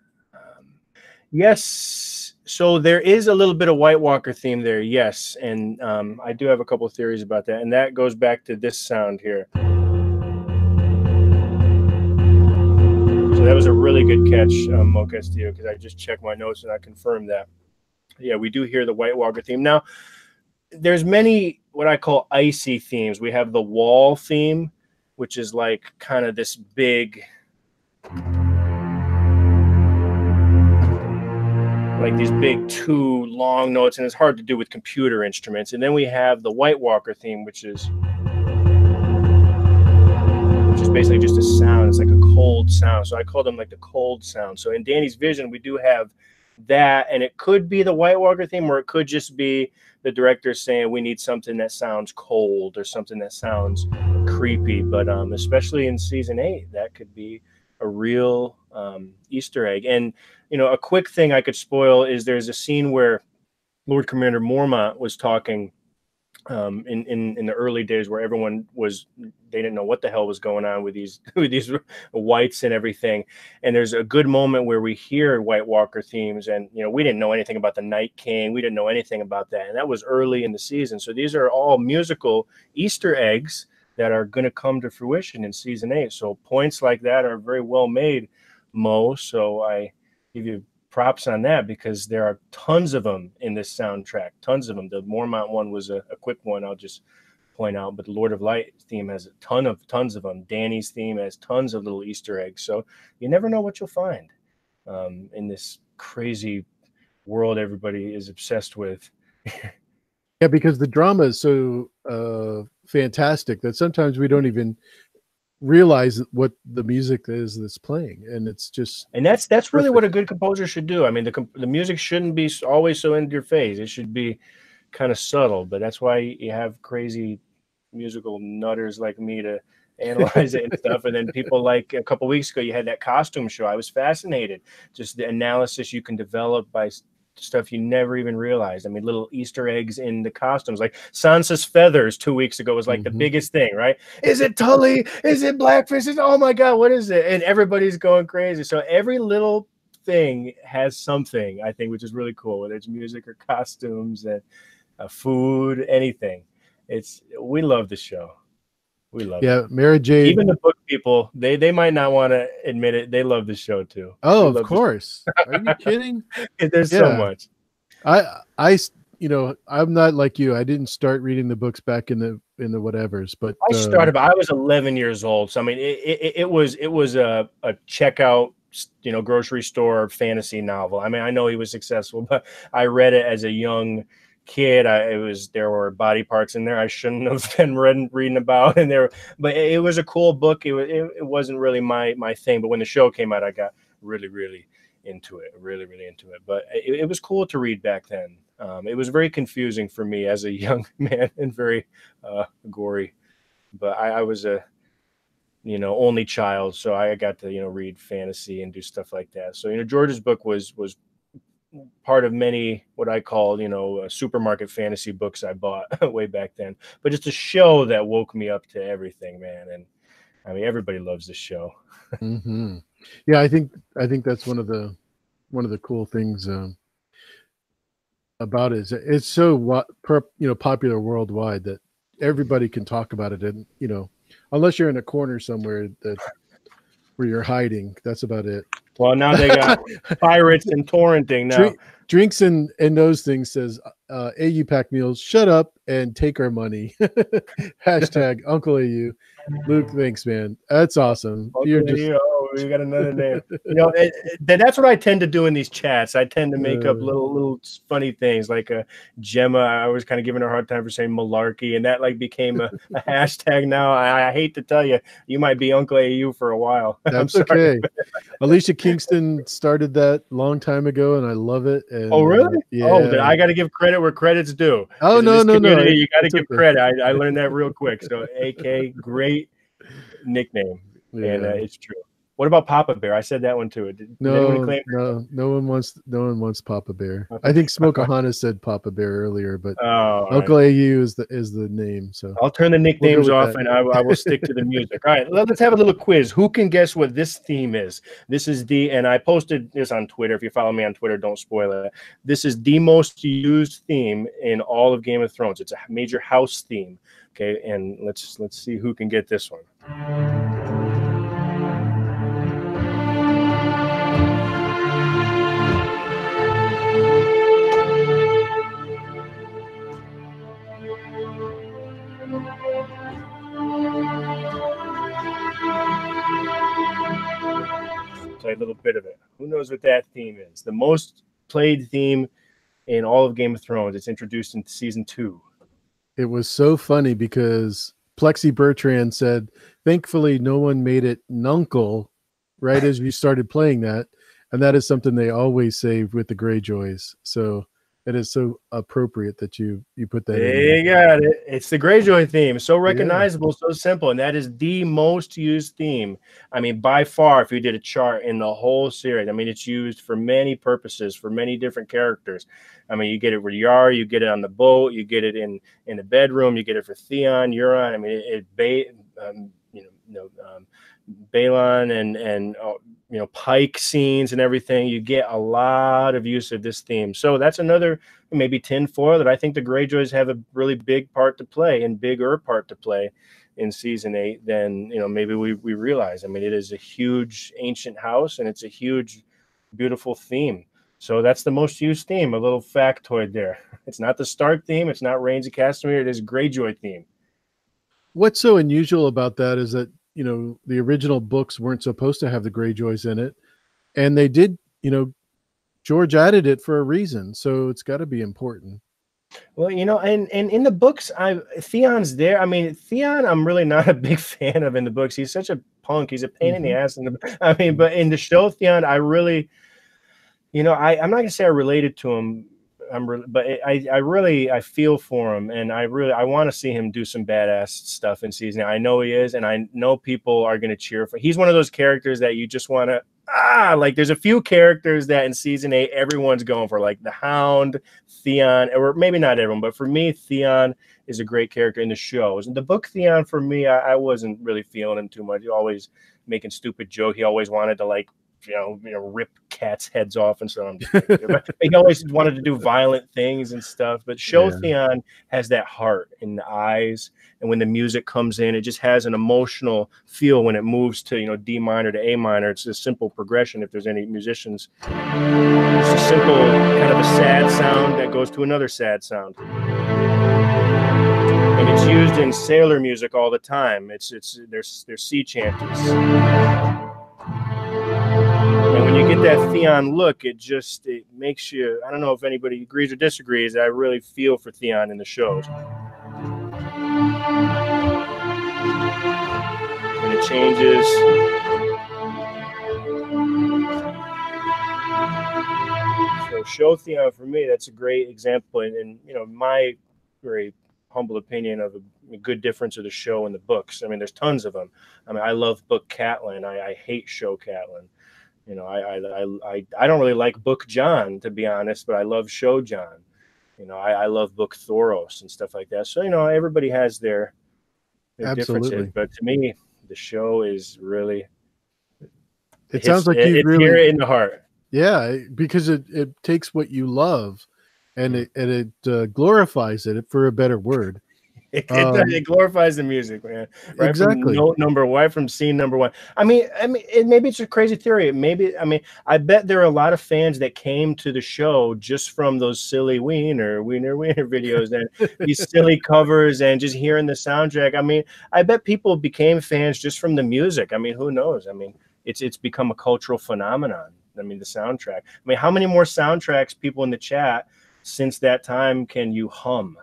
Yes, so there is a little bit of White Walker theme there, yes, and I do have a couple of theories about that, and that goes back to this sound here. So that was a really good catch, Mo Castillo, because I just checked my notes and I confirmed that. Yeah, we do hear the White Walker theme. Now, there's many what I call icy themes. We have the wall theme, which is like kind of this big, like these big two long notes, and it's hard to do with computer instruments. And then we have the White Walker theme, which is basically just a sound. It's like a cold sound. So I call them like the cold sound. So in Dany's vision, we do have that, and it could be the White Walker theme, or it could just be the director saying we need something that sounds cold or something that sounds creepy. But especially in season 8, that could be a real Easter egg. And you know, a quick thing I could spoil is there's a scene where Lord Commander Mormont was talking in the early days, where everyone was, they didn't know what the hell was going on with these whites and everything. And there's a good moment where we hear White Walker themes, and you know, we didn't know anything about the Night King, we didn't know anything about that, and that was early in the season. So these are all musical Easter eggs that are going to come to fruition in season 8. So points like that are very well made, Mo. So I give you props on that, because there are tons of them in this soundtrack, tons of them. The Mormont one was a quick one, I'll just point out, but the Lord of Light theme has tons of them. Dany's theme has tons of little Easter eggs. So you never know what you'll find in this crazy world everybody is obsessed with. Yeah, because the drama is so fantastic that sometimes we don't even realize what the music is that's playing, and it's just, and that's really what a good composer should do. I mean, the music shouldn't be always so in your face. It should be kind of subtle, but that's why you have crazy musical nutters like me to analyze it and stuff. And then people, like a couple weeks ago, you had that costume show. I was fascinated, just the analysis you can develop by stuff you never even realized. I mean, little Easter eggs in the costumes, like Sansa's feathers 2 weeks ago was like the biggest thing, right? Is it Tully? Is it Blackfish? Oh my God, what is it? And everybody's going crazy. So every little thing has something, I think, which is really cool, whether it's music or costumes and food, anything. We love the show. We love it. Mary Jade. Even the book people, they might not want to admit it. They love the show too. Oh, of course. Are you kidding? There's so much. I'm not like you. I didn't start reading the books back in the whatevers, but I was 11 years old. So I mean, it was a checkout, grocery store fantasy novel. I mean, I know he was successful, but I read it as a young kid. There were body parts in there I shouldn't have been reading about, but it was a cool book. It wasn't really my thing, but when the show came out, I got really into it, really into it. But it was cool to read back then. It was very confusing for me as a young man and very gory, but I was a only child, so I got to read fantasy and do stuff like that. So George's book was part of many what I call supermarket fantasy books I bought way back then. But it's a show that woke me up to everything, man. And I mean, everybody loves this show. Yeah, I think that's one of the cool things about it. It's so popular worldwide that everybody can talk about it, and unless you're in a corner somewhere where you're hiding, that's about it. Well, now they got pirates and torrenting now. Drinks and those things says AU Pack Meals, shut up and take our money. Hashtag Uncle AU. Luke, thanks, man. That's awesome. We got another name. That's what I tend to do in these chats. I tend to make up little funny things, like Gemma. I was kind of giving her a hard time for saying malarkey, and that became a hashtag now. I hate to tell you, you might be Uncle AU for a while. That's okay. Alicia Kingston started that long time ago, and I love it. And, oh, really? Yeah. Oh, I got to give credit where credit's due. Oh, no. You got to give credit. I learned that real quick. So, AK, great nickname, and it's true. What about Papa Bear? I said that one too. No one wants Papa Bear. I think Smokahana said Papa Bear earlier, but Uncle AU is the name. So I'll turn the nicknames off, and I will stick to the music. All right, let's have a little quiz. Who can guess what this theme is? This is and I posted this on Twitter. If you follow me on Twitter, don't spoil it. This is the most used theme in all of Game of Thrones. It's a major house theme. Okay, and let's see who can get this one. A little bit of it. Who knows what that theme is? The most played theme in all of Game of Thrones. It's introduced in season 2. It was so funny because Plexi Bertrand said, thankfully no one made it Nuncle right as you started playing that. And that is something they always say with the Greyjoys. So it is so appropriate that you put that in. You got it. It's the Greyjoy theme. So recognizable, so simple. And that is the most used theme. I mean, by far, if you did a chart in the whole series, I mean, it's used for many purposes, for many different characters. I mean, you get it with Yar, you get it on the boat, you get it in the bedroom, you get it for Theon, Euron. I mean, Balon and Pike scenes and everything. You get a lot of use of this theme. So that's another maybe tinfoil that I think the Greyjoys have a really big part to play, and bigger part to play in season 8 than maybe we realize. I mean, it is a huge ancient house, and it's a huge, beautiful theme. So that's the most used theme. A little factoid there. It's not the Stark theme. It's not Reigns of Castamere. It is Greyjoy theme. What's so unusual about that is that the original books weren't supposed to have the Greyjoys in it, and they did. George added it for a reason, so it's got to be important. Well, and in the books, Theon's there. I mean, Theon, I'm really not a big fan of in the books. He's such a punk. He's a pain in the ass. But in the show, Theon, I really, I'm not gonna say I related to him I feel for him, and I want to see him do some badass stuff in season 8. I know he is, and I know people are going to cheer for. He's one of those characters that you just want to like. There's a few characters that in season 8 everyone's going for, like the Hound, Theon, or maybe not everyone, but for me, Theon is a great character in the shows. And the book Theon, for me, I wasn't really feeling him too much. He always making stupid joke. He always wanted to like rip cats' heads off and stuff. But he always wanted to do violent things and stuff. But Theon has that heart in the eyes, and when the music comes in, it just has an emotional feel when it moves to D minor to A minor. It's a simple progression. If there's any musicians, it's a simple kind of a sad sound that goes to another sad sound. And it's used in sailor music all the time. There's sea chanties. And when you get that Theon look, it makes you, I don't know if anybody agrees or disagrees, I really feel for Theon in the shows. And it changes. So show Theon, for me, that's a great example. And my very humble opinion of a good difference of the show and the books. I mean, there's tons of them. I mean, I love book Catelyn. I hate show Catelyn. I don't really like book Jon, to be honest, but I love show Jon. I love book Thoros and stuff like that. So everybody has their differences, but to me, the show is really. It sounds like you really hear it in the heart. Yeah, because it takes what you love, and it glorifies it, for a better word. It glorifies the music, man. Right, exactly. From note number one, from scene number one. I mean, maybe it's a crazy theory. I bet there are a lot of fans that came to the show just from those silly wiener videos and these silly covers and just hearing the soundtrack. I mean, I bet people became fans just from the music. I mean, who knows? I mean, it's become a cultural phenomenon. I mean, the soundtrack. I mean, how many more soundtracks, people in the chat, since that time can you hum?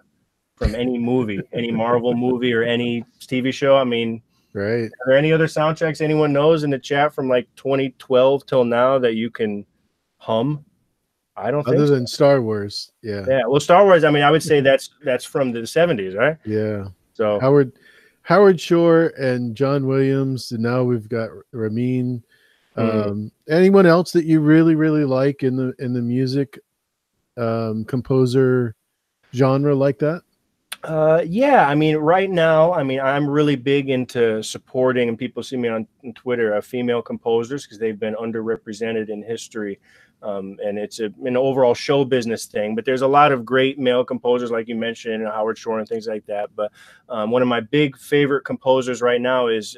From any movie, any Marvel movie or any TV show. I mean, right. Are there any other soundtracks anyone knows in the chat from like 2012 till now that you can hum? I don't think other than Star Wars. Yeah. Yeah. Well, Star Wars, I mean, I would say that's from the 70s, right? Yeah. So Howard Shore and John Williams, and now we've got Ramin. Anyone else that you really, really like in the music composer genre like that? Yeah, I mean, right now, I'm really big into supporting, and people see me on Twitter, female composers, because they've been underrepresented in history. And it's an overall show business thing, but there's a lot of great male composers, like you mentioned, Howard Shore and things like that. But one of my big favorite composers right now is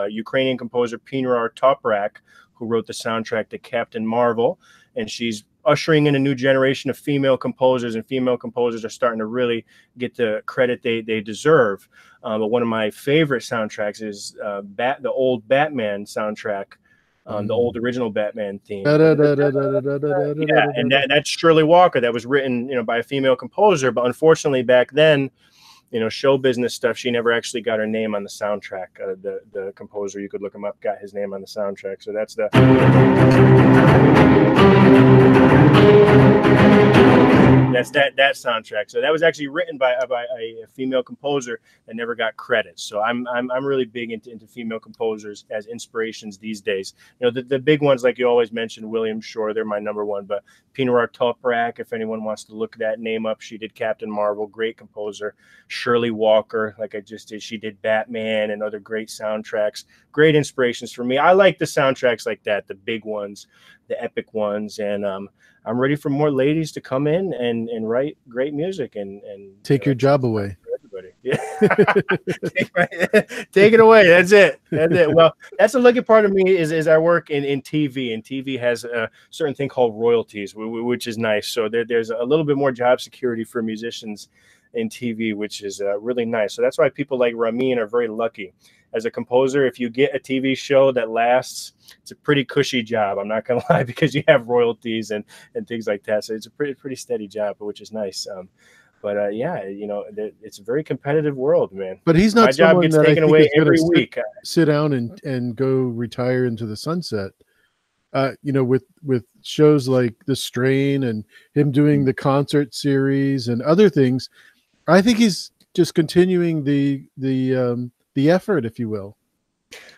Ukrainian composer Pinar Toprak, who wrote the soundtrack to Captain Marvel, and she's ushering in a new generation of female composers, and female composers are starting to really get the credit they deserve. But one of my favorite soundtracks is the old Batman soundtrack, the old original Batman theme. Yeah, and that's Shirley Walker. That was written, by a female composer, but unfortunately back then, show business stuff, she never actually got her name on the soundtrack. The composer, you could look him up, got his name on the soundtrack. So that's that soundtrack. So that was actually written by a female composer that never got credit. So I'm really big into female composers as inspirations these days. The big ones, like you always mentioned, William Shore, they're my number one. But Pinar Toprak, if anyone wants to look that name up, she did Captain Marvel, great composer. Shirley Walker, like I just did, she did Batman and other great soundtracks. Great inspirations for me. I like the soundtracks like that, the big ones, the epic ones, and I'm ready for more ladies to come in and write great music and take your job away. Everybody, yeah. Take it away. That's it. Well, that's the lucky part of me is I work in TV, and TV has a certain thing called royalties, which is nice. So there's a little bit more job security for musicians in TV, which is really nice. So that's why people like Ramin are very lucky. As a composer, if you get a TV show that lasts, it's a pretty cushy job. I'm not gonna lie, because you have royalties and things like that. So it's a pretty steady job, which is nice. But yeah, it's a very competitive world, man. But he's not my job gets taken away every week. Sit down and go retire into the sunset. you know, with shows like The Strain and him doing the concert series and other things. I think he's just continuing the effort, if you will.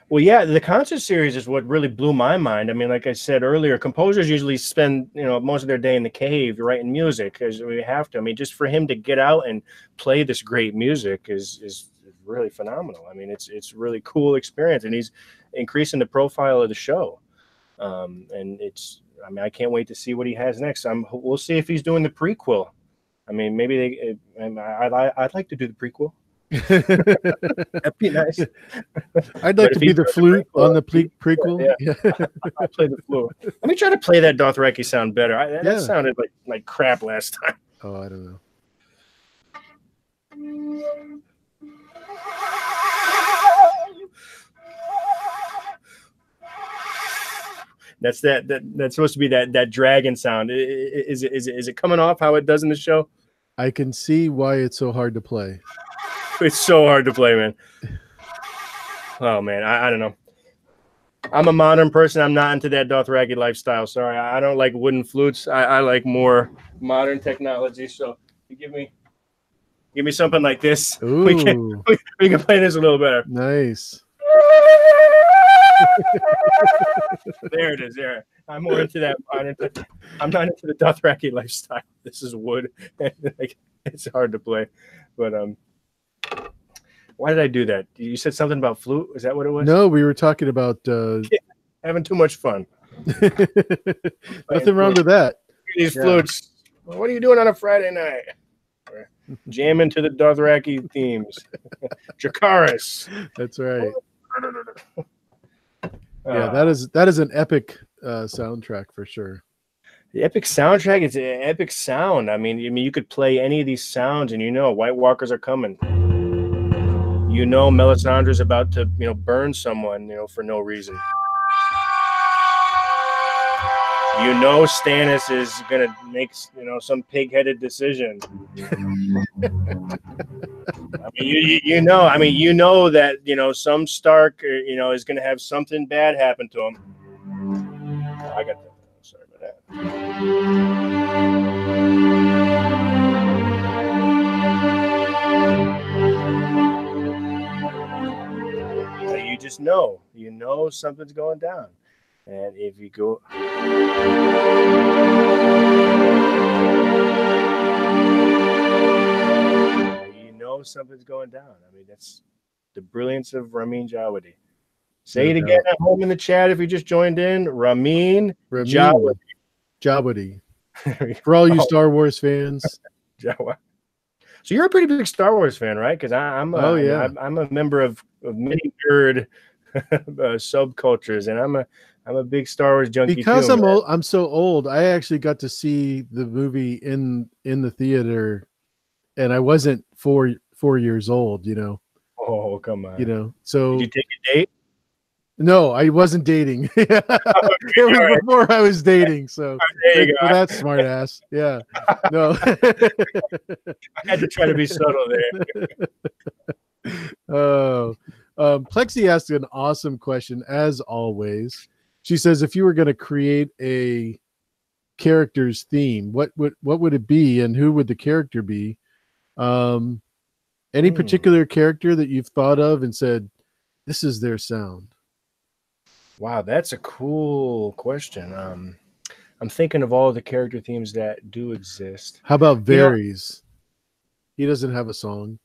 Well, yeah, the concert series is what really blew my mind. I mean, like I said earlier, composers usually spend, you know, most of their day in the cave writing music because we have to. I mean, just for him to get out and play this great music is really phenomenal. I mean, it's really cool experience, and he's increasing the profile of the show. And I mean, I can't wait to see what he has next. We'll see if he's doing the prequel. I mean, maybe I'd like to do the prequel. That'd be nice. I'd like to be the flute on the prequel. Yeah. I'll play the flute. Let me try to play that Dothraki sound better. That sounded like crap last time. Oh, I don't know. That's supposed to be that dragon sound. Is it coming off how it does in the show? I can see why it's so hard to play. It's so hard to play, man. Oh man, I don't know. I'm a modern person. I'm not into that Dothraki lifestyle. Sorry, I don't like wooden flutes. I like more modern technology. So you give me something like this. Ooh. We can play this a little better. Nice. There it is. There. I'm more into that. I'm not into the Dothraki lifestyle. This is wood. It's hard to play, but why did I do that? You said something about flute. Is that what it was? No, we were talking about having too much fun. Nothing wrong with that. These flutes. Well, what are you doing on a Friday night? Jamming to the Dothraki themes. Dracarys. That's right. Yeah, that is an epic soundtrack for sure. The epic soundtrack is an epic sound. I mean, you could play any of these sounds, and White Walkers are coming. Melisandre's about to, burn someone, for no reason. Stannis is gonna make, some pig-headed decision. that, some Stark, is gonna have something bad happen to him. Oh, I got that. Sorry about that. You just know, something's going down. And if you go, something's going down. I mean, that's the brilliance of Ramin Djawadi. Say it again at home in the chat if you just joined in. Ramin Djawadi. For all you Star Wars fans. So you're a pretty big Star Wars fan, right? Because I'm a member of many nerd subcultures, and I'm a big Star Wars junkie. Because I'm so old. I actually got to see the movie in the theater, and I wasn't four years old. Oh, come on. So did you take a date? No, I wasn't dating. It was before I was dating. So that's smart ass. Yeah. No. I had to try to be subtle there. Oh, Plexi asked an awesome question as always. She says, if you were going to create a character's theme, what would it be, and who would the character be? Any particular character that you've thought of and said, this is their sound? Wow, that's a cool question. I'm thinking of all the character themes that do exist. How about Varys? He doesn't have a song.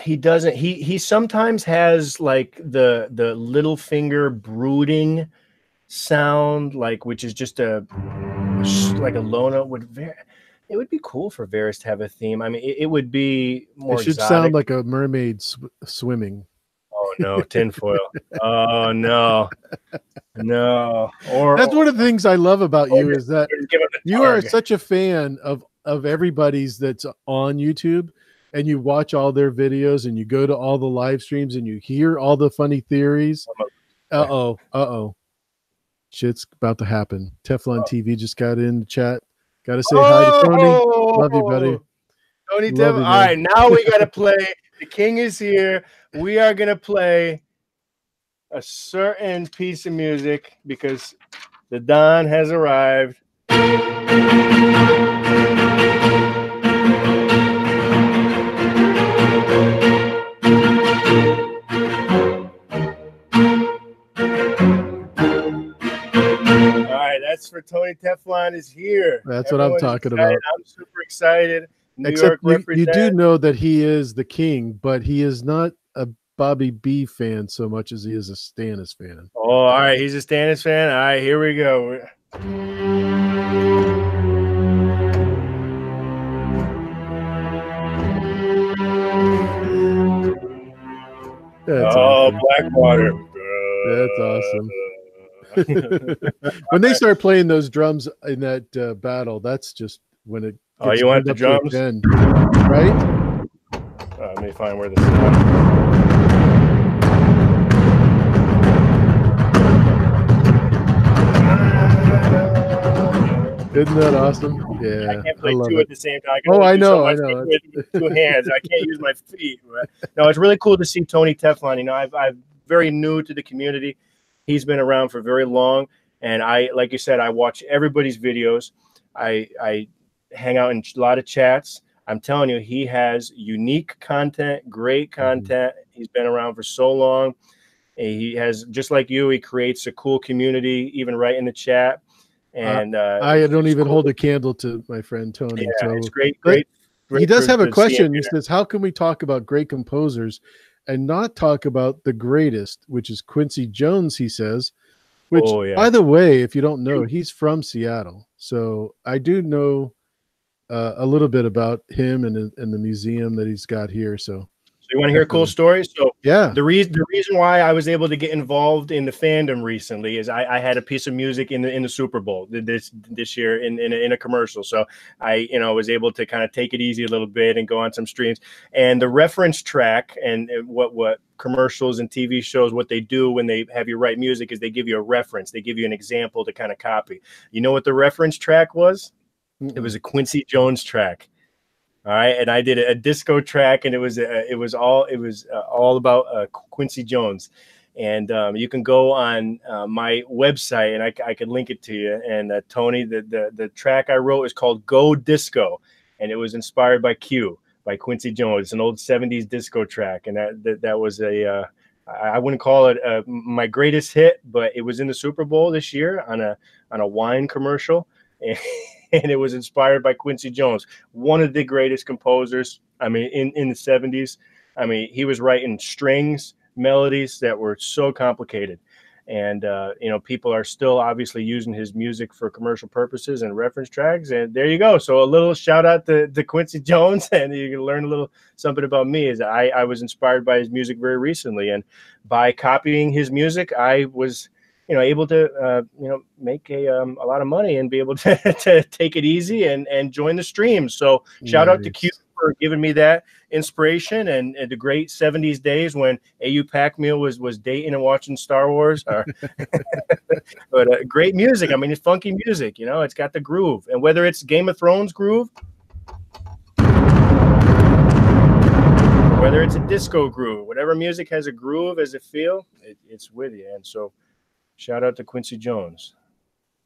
He doesn't. He sometimes has like the little finger brooding sound, which is just like a low note. It would be cool for Varys to have a theme. I mean, it would be more. It should sound like a mermaid swimming. Oh no, tinfoil. Oh no. Or that's one of the things I love about you is that you are such a fan of everybody's that's on YouTube, and you watch all their videos, and you go to all the live streams, and you hear all the funny theories. Shit's about to happen. Teflon TV just got in the chat. Got to say hi to Tony. Love you, buddy. Tony Teflon. All right, now we got to play. The king is here. We are going to play a certain piece of music because the Don has arrived. That's for Tony Teflon is here. That's what I'm talking about. I'm super excited. New Except York you do know that he is the king, but he is not a Bobby B fan so much as he is a Stannis fan. Oh, all right. He's a Stannis fan. All right, here we go. That's awesome. Blackwater. That's awesome. When they start playing those drums in that battle, that's just when it gets you want the drums? 10, right? Let me find where this is at. Isn't that awesome? Yeah, I can't play two at the same time. I know, I know. With 2 hands, I can't use my feet. No, it's really cool to see Tony Teflon. You know, I'm very new to the community. He's been around for very long, and like you said, I watch everybody's videos. I hang out in a lot of chats. I'm telling you, he has unique content, great content. He's been around for so long. He has, just like you, he creates a cool community, even right in the chat. And I don't even hold a candle to my friend Tony. Yeah, so it's great. He does have a question. He says, how can we talk about great composers and not talk about the greatest, which is Quincy Jones, he says, which, by the way, if you don't know, he's from Seattle. So I do know a little bit about him and the museum that he's got here. So you want to hear cool stories? So yeah, the reason why I was able to get involved in the fandom recently is I had a piece of music in the Super Bowl this year in a commercial. So I was able to kind of take it easy a little bit and go on some streams. And the reference track and what commercials and TV shows, what they do when they have you write music is they give you a reference. They give you an example to kind of copy. You know what the reference track was? It was a Quincy Jones track. All right, and I did a disco track, and it was all about Quincy Jones, and you can go on my website, and I could link it to you. And Tony, the track I wrote is called "Go Disco," and it was inspired by Q by Quincy Jones. It's an old '70s disco track, and that was I wouldn't call it my greatest hit, but it was in the Super Bowl this year on a wine commercial. And it was inspired by Quincy Jones, one of the greatest composers. I mean, in the 70s, I mean, he was writing strings, melodies that were so complicated. And, people are still obviously using his music for commercial purposes and reference tracks. And there you go. So a little shout out to Quincy Jones, and you can learn a little something about me. Is I was inspired by his music very recently. And by copying his music, I was able to, make a lot of money and be able to take it easy and join the stream. So shout out to Q for giving me that inspiration and the great 70s days when AU Pack Meal was dating and watching Star Wars. But great music. I mean, it's funky music, it's got the groove. And whether it's Game of Thrones groove, whether it's a disco groove, whatever music has a groove as a feel, it's with you. And so shout out to Quincy Jones.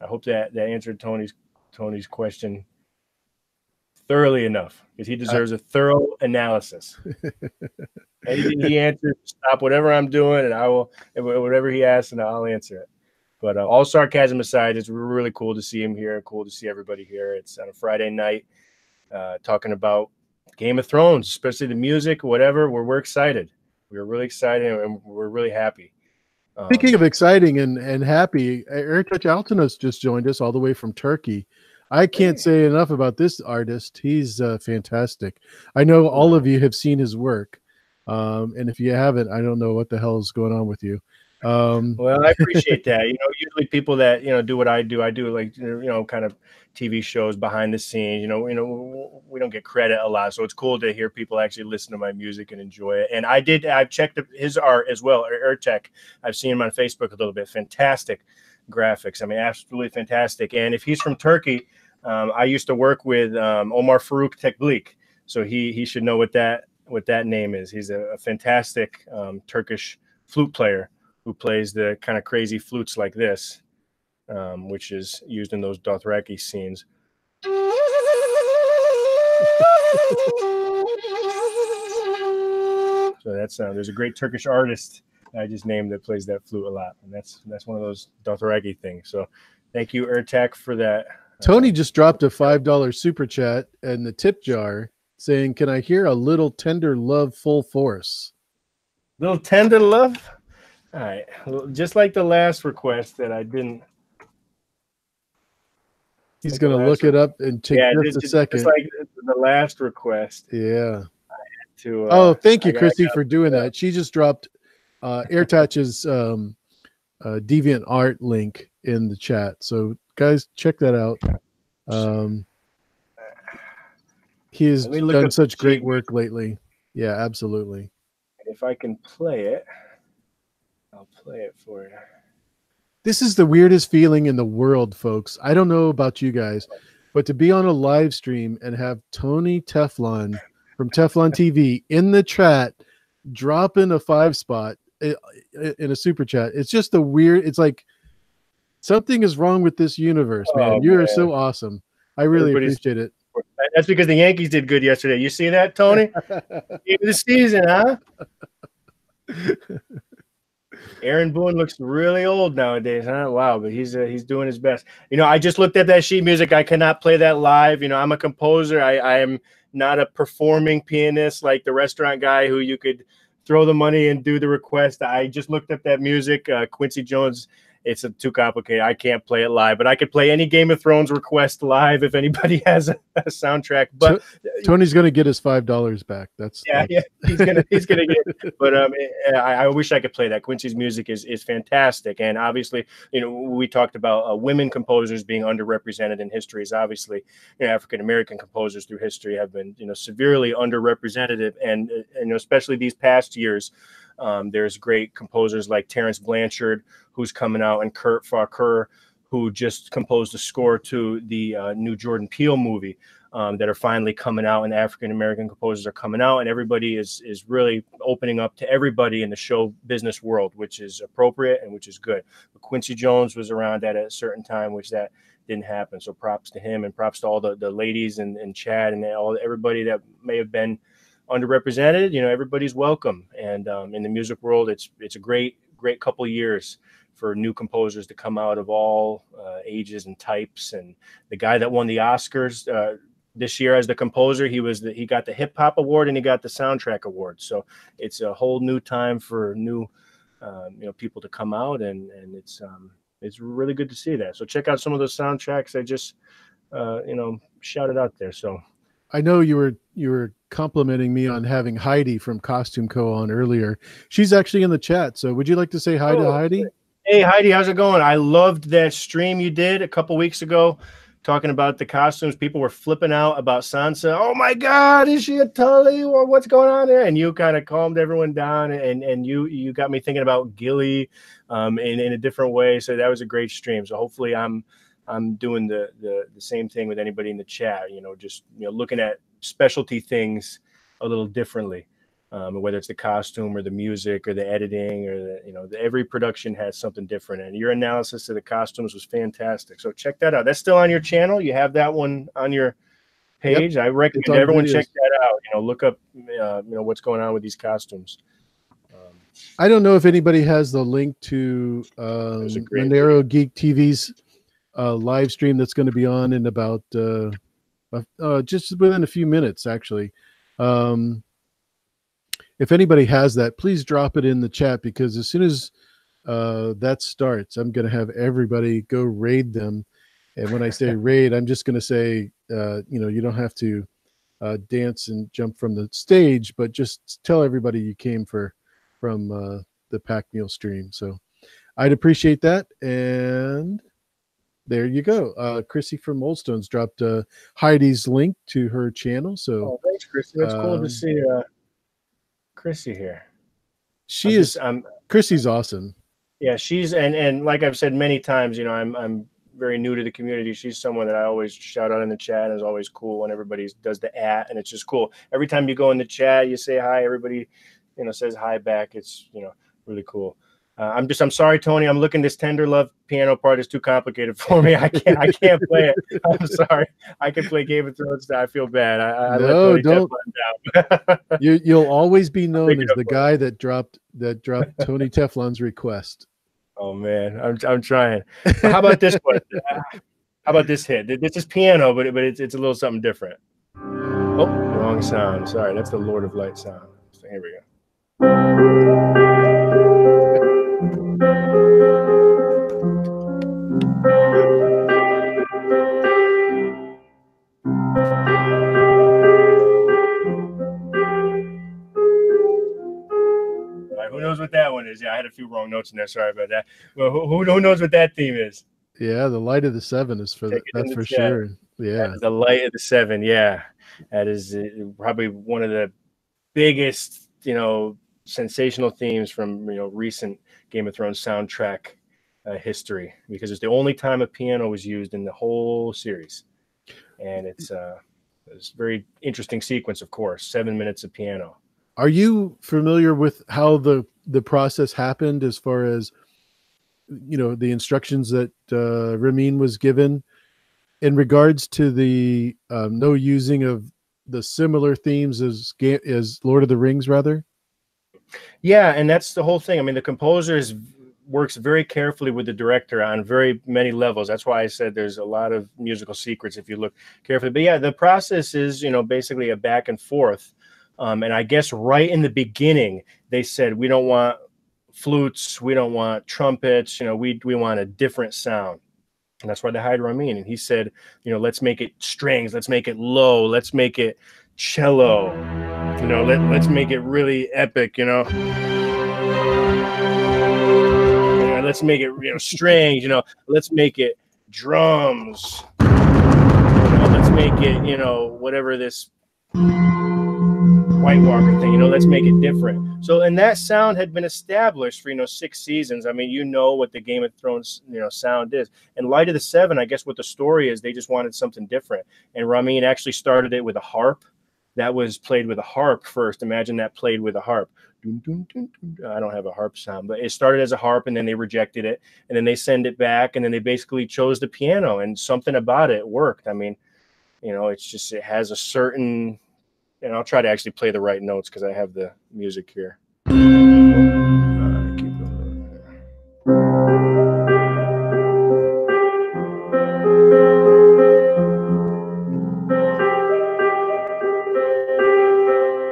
I hope that answered Tony's question thoroughly enough, because he deserves a thorough analysis. Anything he answers, stop whatever I'm doing, and I will, whatever he asks, and I'll answer it. But all sarcasm aside, it's really cool to see him here. Cool to see everybody here. It's on a Friday night, talking about Game of Thrones, especially the music, whatever. We're excited. We're really excited, and we're really happy. Speaking of exciting and happy, Erikak Alchemist just joined us all the way from Turkey. I can't say enough about this artist. He's fantastic. I know all of you have seen his work. And if you haven't, I don't know what the hell is going on with you. Well, I appreciate that. Usually people that, do what I do like, kind of TV shows behind the scenes, we don't get credit a lot. So it's cool to hear people actually listen to my music and enjoy it. And I've checked his art as well. Erikak, I've seen him on Facebook a little bit. Fantastic graphics. I mean, absolutely fantastic. And if he's from Turkey, I used to work with Omar Faruk Tekblik. So he should know what that name is. He's a fantastic Turkish flute player who plays the kind of crazy flutes like this, which is used in those Dothraki scenes. So that's there's a great Turkish artist I just named that plays that flute a lot, and that's one of those Dothraki things. So thank you, Erikak, for that. Tony just dropped a $5 super chat in the tip jar saying, "Can I hear a little tender love full force?" Little tender love. All right, well, just like the last request that I didn't. He's going to look it up and take just a second. Just like the last request. Yeah. To, thank you, Chrissy, for doing that. She just dropped Airtouch's Deviant Art link in the chat. So, guys, check that out. He has done such great work lately. Yeah, absolutely. If I can play it, I'll play it for you. This is the weirdest feeling in the world, folks. I don't know about you guys, but to be on a live stream and have Tony Teflon from Teflon TV in the chat, dropping a 5 spot in a super chat. It's just a weird, it's like something is wrong with this universe, man. You are so awesome. I really appreciate it. That's because the Yankees did good yesterday. You see that, Tony? Game of the season, huh? Aaron Boone looks really old nowadays, huh? Wow, but he's doing his best. You know, I just looked at that sheet music. I cannot play that live. You know, I'm a composer. I am not a performing pianist like the restaurant guy who you could throw the money and do the request. I just looked up that music. Quincy Jones. It's too complicated. I can't play it live, but I could play any Game of Thrones request live if anybody has a soundtrack. But Tony's going to get his $5 back. That's he's gonna get it. But I wish I could play that. Quincy's music is fantastic, and obviously, you know, we talked about women composers being underrepresented in history. Is obviously, you know, African American composers through history have been, you know, severely underrepresented, and you know, especially these past years. There's great composers like Terrence Blanchard, who's coming out, and Kurt Farquhar, who just composed a score to the new Jordan Peele movie, that are finally coming out, and African-American composers are coming out, and everybody is really opening up to everybody in the show business world, which is appropriate and which is good. But Quincy Jones was around at a certain time, which that didn't happen. So props to him, and props to all the ladies and Chad and everybody that may have been underrepresented. You know, everybody's welcome, and in the music world, it's a great couple of years for new composers to come out of all ages and types. And the guy that won the Oscars this year as the composer, he got the hip hop award and he got the soundtrack award. So it's a whole new time for new you know, people to come out, and it's really good to see that. So check out some of those soundtracks I just you know, shouted out there. So I know you were complimenting me on having Heidey from Costume Co on earlier. She's actually in the chat. So would you like to say hi to Heidey? Hey, Heidey, how's it going? I loved that stream you did a couple weeks ago talking about the costumes. People were flipping out about Sansa. Oh my God, is she a Tully, or what's going on there? And you kind of calmed everyone down, and you got me thinking about Gilly in a different way. So that was a great stream. So hopefully I'm doing the same thing with anybody in the chat, you know, just, you know, looking at specialty things a little differently, whether it's the costume or the music or the editing or the, you know, every production has something different, and your analysis of the costumes was fantastic. So check that out. That's still on your channel. You have that one on your page. Yep. I recommend everyone check that out. You know, look up you know, what's going on with these costumes. I don't know if anybody has the link to Monero Geek TV's live stream that's going to be on in about just within a few minutes, actually. If anybody has that, please drop it in the chat, because as soon as that starts, I'm going to have everybody go raid them. And when I say raid, I'm just going to say, you know, you don't have to dance and jump from the stage, but just tell everybody you came from the Pack Meal stream. So I'd appreciate that. And there you go. Chrissy from Oldstones dropped Heidi's link to her channel. So thanks, Chrissy. That's cool to see Chrissy here. Chrissy's awesome. Yeah, she's and like I've said many times, you know, I'm very new to the community. She's someone that I always shout out in the chat, and is always cool when everybody does the @ and it's just cool. Every time you go in the chat, you say hi, everybody, you know, says hi back. It's, you know, really cool. I'm sorry, Tony. I'm looking, this Tender Love piano part is too complicated for me. I can't play it. I'm sorry. I can play Game of Thrones. I feel bad. I let Tony don't. Teflon down. You'll always be known as the guy that dropped Tony Teflon's request. Oh man, I'm trying. But how about this one? How about this hit? This is piano, but it's a little something different. Oh, wrong sound. Sorry, that's the Lord of Light sound. So here we go. Who knows what that one is? Yeah, I had a few wrong notes in there. Sorry about that. Well, who knows what that theme is? Yeah, the Light of the Seven is for that's for sure. Yeah, the Light of the Seven. Yeah, that is probably one of the biggest, sensational themes from recent Game of Thrones soundtrack history, because it's the only time a piano was used in the whole series, and it's a very interesting sequence. Of course, 7 minutes of piano. Are you familiar with how the process happened, as far as the instructions that Ramin was given in regards to the no using of the similar themes as Lord of the Rings, rather? Yeah, and that's the whole thing. I mean, the composer works very carefully with the director on very many levels. That's why I said there's a lot of musical secrets if you look carefully. But yeah, the process is basically a back and forth. And I guess right in the beginning, they said, we don't want flutes, we don't want trumpets, we want a different sound. And that's why they hired Ramin. And he said, let's make it strings, let's make it low, let's make it cello, let's make it really epic, let's make it, strings, let's make it drums, let's make it, whatever this White Walker thing, let's make it different. So, and that sound had been established for 6 seasons. I mean, what the Game of Thrones sound is. And Light of the Seven, I guess what the story is, they just wanted something different. And Ramin actually started it with a harp. That was played with a harp first. Imagine that played with a harp. I don't have a harp sound, but it started as a harp, and then they rejected it, and then they send it back, and then they basically chose the piano, and something about it worked. I mean, it's just, it has a certain. And I'll try to actually play the right notes because I have the music here. Keep going there.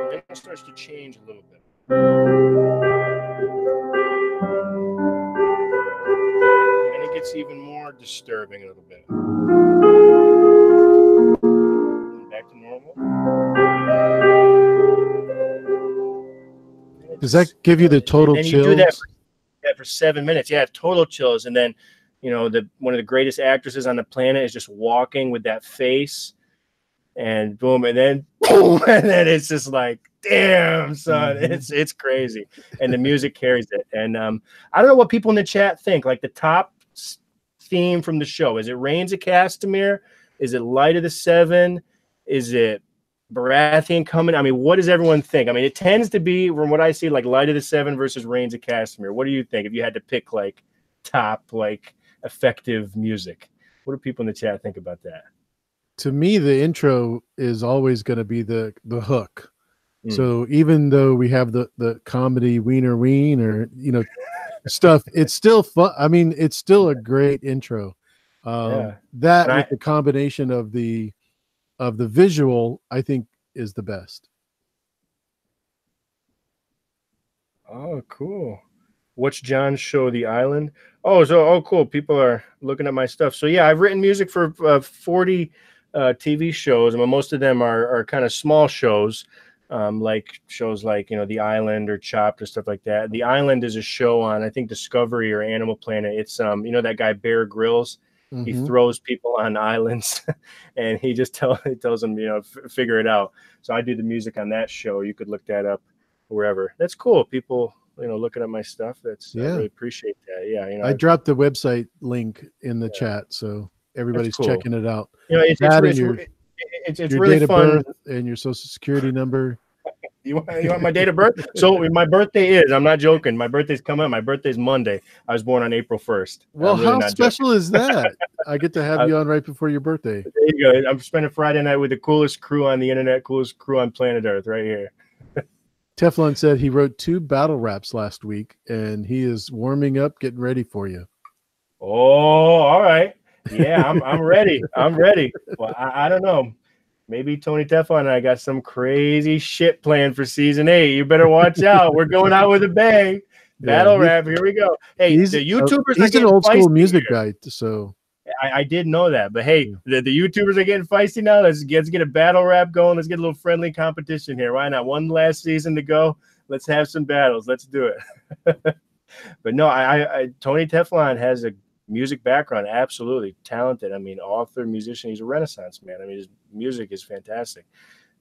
And then it starts to change a little bit. And then it gets even more disturbing a little bit. And back to normal. Does that give you the total chills? You do that for 7 minutes. Yeah, total chills. And then, one of the greatest actresses on the planet is just walking with that face, and boom, and then boom, and then it's just like, damn, son, it's crazy. And the music carries it. And I don't know what people in the chat think. Like, the top theme from the show, is it Reigns of Castamere? Is it Light of the Seven? Is it Baratheon coming? I mean, what does everyone think? I mean, it tends to be, from what I see, like Light of the Seven versus Reigns of Castamere. What do you think if you had to pick like top, like effective music? What do people in the chat think about that? To me, the intro is always going to be the hook. So even though we have the comedy Wiener Ween or stuff, it's still fun. I mean, it's still a great intro. With the combination of the visual, I think, is the best. Oh, cool. What's John's show, The Island? Oh, cool. People are looking at my stuff. So yeah, I've written music for 40 TV shows. I mean, most of them are kind of small shows, like shows like The Island or Chopped or stuff like that. The Island is a show on, I think, Discovery or Animal Planet. It's that guy Bear Grylls. He throws people on islands, and he just tells them, figure it out. So I do the music on that show. You could look that up wherever. That's cool. People, looking at my stuff. I really appreciate that. Yeah, I dropped the website link in the chat, so everybody's checking it out. It's your really date fun. Of birth and your social security number. You want my date of birth? So my birthday is, I'm not joking. My birthday's coming up. My birthday's Monday. I was born on April 1st. Well, really how special is that? I get to have you on right before your birthday. There you go. I'm spending Friday night with the coolest crew on the internet, coolest crew on planet Earth right here. Teflon said he wrote 2 battle raps last week, and he is warming up, getting ready for you. Oh, all right. Yeah, I'm ready. I'm ready. Well, I don't know. Maybe Tony Teflon and I got some crazy shit planned for season 8. You better watch out. We're going out with a bang. Battle rap. Here we go. Hey, the YouTubers. He's an old school music guy, so I did know that. But hey, the YouTubers are getting feisty now. Let's get a battle rap going. Let's get a little friendly competition here. Why not? One last season to go. Let's have some battles. Let's do it. But no, Tony Teflon has a music background, absolutely talented. I mean, author, musician. He's a Renaissance man. I mean, his music is fantastic.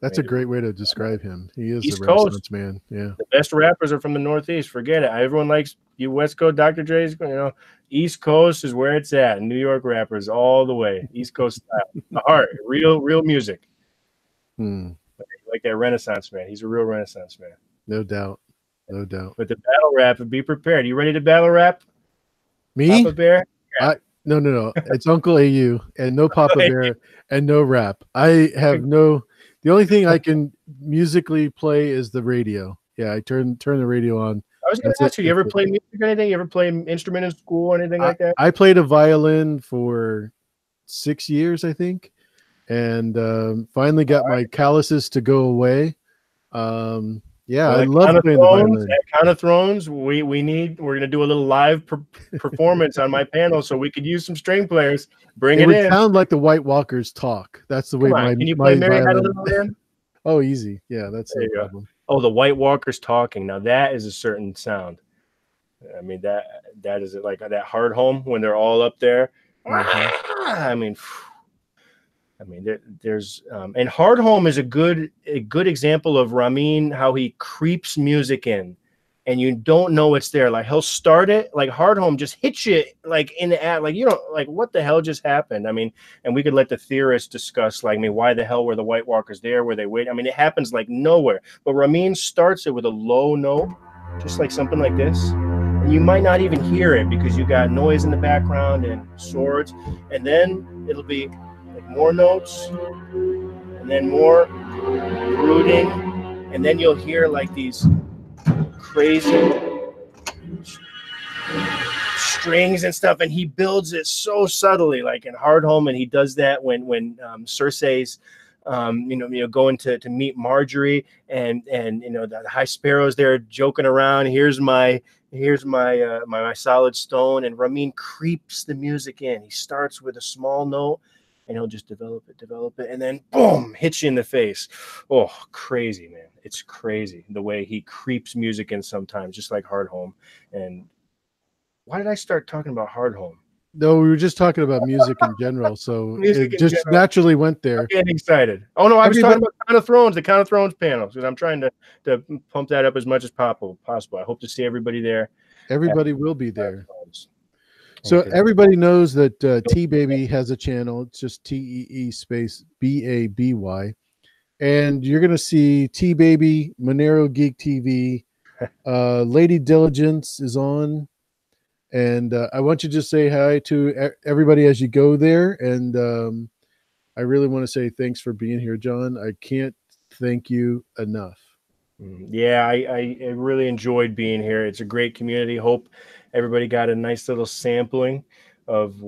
That's a great way to describe him. He is East a Renaissance Coast man. Yeah, the best rappers are from the Northeast. Forget it. Everyone likes you. West Coast, Dr. Dre's. East Coast is where it's at. New York rappers all the way. East Coast style. The heart, real music. Like that Renaissance man. He's a real Renaissance man. No doubt. No doubt. But the battle rap, be prepared. You ready to battle rap? Me? Papa Bear? Yeah. No. It's Uncle AU and no Papa Bear and no rap. I have no. The only thing I can musically play is the radio. Yeah, I turn the radio on. I was going to ask you ever play music or anything? You ever play an instrument in school or anything like that? I played a violin for 6 years, I think, and finally got my calluses to go away. Yeah, I love playing the violin. At Count of Thrones, we're going to do a little live performance on my panel, so we could use some string players. Bring it in. It would sound like the White Walkers talk. That's the way Can you play Mary Had a Little Lamb? Oh, easy. Yeah, that's no problem. Oh, the White Walkers talking. Now that is a certain sound. I mean, that is like that hard home when they're all up there. I mean, there's and hard home is a good example of Ramin, how he creeps music in, and you don't know it's there. Like he'll start it, like hard home just hits you like in the ad, like you don't like what the hell just happened. I mean, and we could let the theorists discuss like, I mean, why the hell were the White Walkers there? Where they wait? I mean, it happens like nowhere. But Ramin starts it with a low note, just like something like this. And you might not even hear it because you got noise in the background and swords, and then it'll be like more notes, and then more brooding, and then you'll hear like these crazy strings and stuff, and he builds it so subtly, like in Hard Home, and he does that when Cersei's going to meet Marjorie, and the High Sparrow's there joking around. Here's my solid stone, and Ramin creeps the music in. He starts with a small note, and he'll just develop it, and then boom, hits you in the face. Oh, crazy, man. It's crazy the way he creeps music in sometimes, just like Hard Home. And why did I start talking about Hard Home? No, we were just talking about music in general, so it just naturally went there. I'm getting excited. Oh, no, I was talking about Count of Thrones, the Count of Thrones panel, because I'm trying to pump that up as much as possible. I hope to see everybody there. Everybody will be there. So everybody knows that T-Baby has a channel. It's just TEE space BABY. And you're going to see T-Baby, Monero Geek TV, Lady Diligence is on. And I want you to just say hi to everybody as you go there. And I really want to say thanks for being here, John. I can't thank you enough. Yeah, I really enjoyed being here. It's a great community. Hope everybody got a nice little sampling of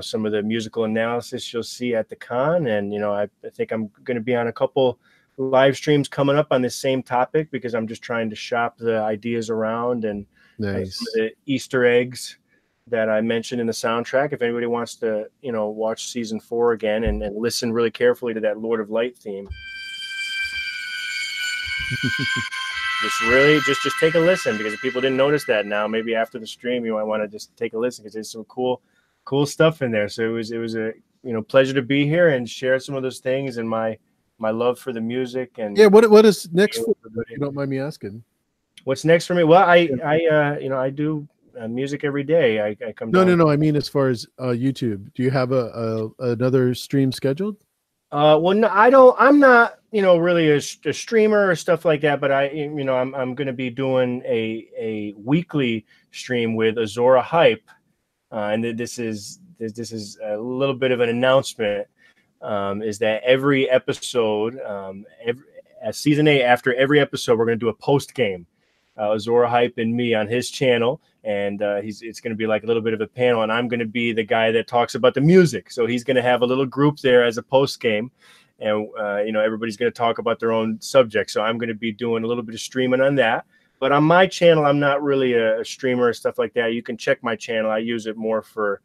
some of the musical analysis you'll see at the con. And I think I'm going to be on a couple live streams coming up on this same topic, because I'm just trying to shop the ideas around and some of the Easter eggs that I mentioned in the soundtrack. If anybody wants to watch season 4 again and listen really carefully to that Lord of Light theme. just take a listen, because if people didn't notice that, now maybe after the stream you might want to just take a listen, because there's some cool stuff in there. So it was a pleasure to be here and share some of those things and my love for the music. And what is next for you, if you don't mind me asking? What's next for me? Well, I do music every day. I come no I mean, as far as YouTube, do you have another stream scheduled? Well, no, I don't. I'm not, really a streamer or stuff like that. But I'm going to be doing a weekly stream with Azora Hype, and this is a little bit of an announcement. Is that every episode, season 8, after every episode, we're going to do a post game. Azora Hype and me on his channel, and it's going to be like a little bit of a panel, and I'm going to be the guy that talks about the music. So he's going to have a little group there as a post game, and everybody's going to talk about their own subject. So I'm going to be doing a little bit of streaming on that. But on my channel, I'm not really a streamer or stuff like that. You can check my channel. I use it more for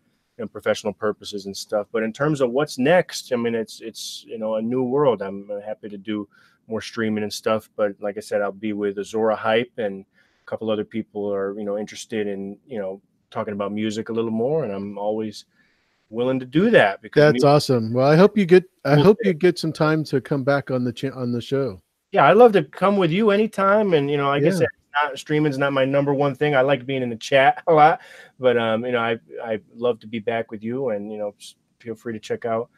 professional purposes and stuff. But in terms of what's next, I mean, it's a new world. I'm happy to do more streaming and stuff. But like I said, I'll be with Azora Hype, and a couple other people are interested in talking about music a little more, and I'm always willing to do that. Because that's awesome. Well, I hope you get some time to come back on the show. Yeah, I'd love to come with you anytime. And like I said, streaming's not my number one thing. I like being in the chat a lot, but I love to be back with you, and feel free to check out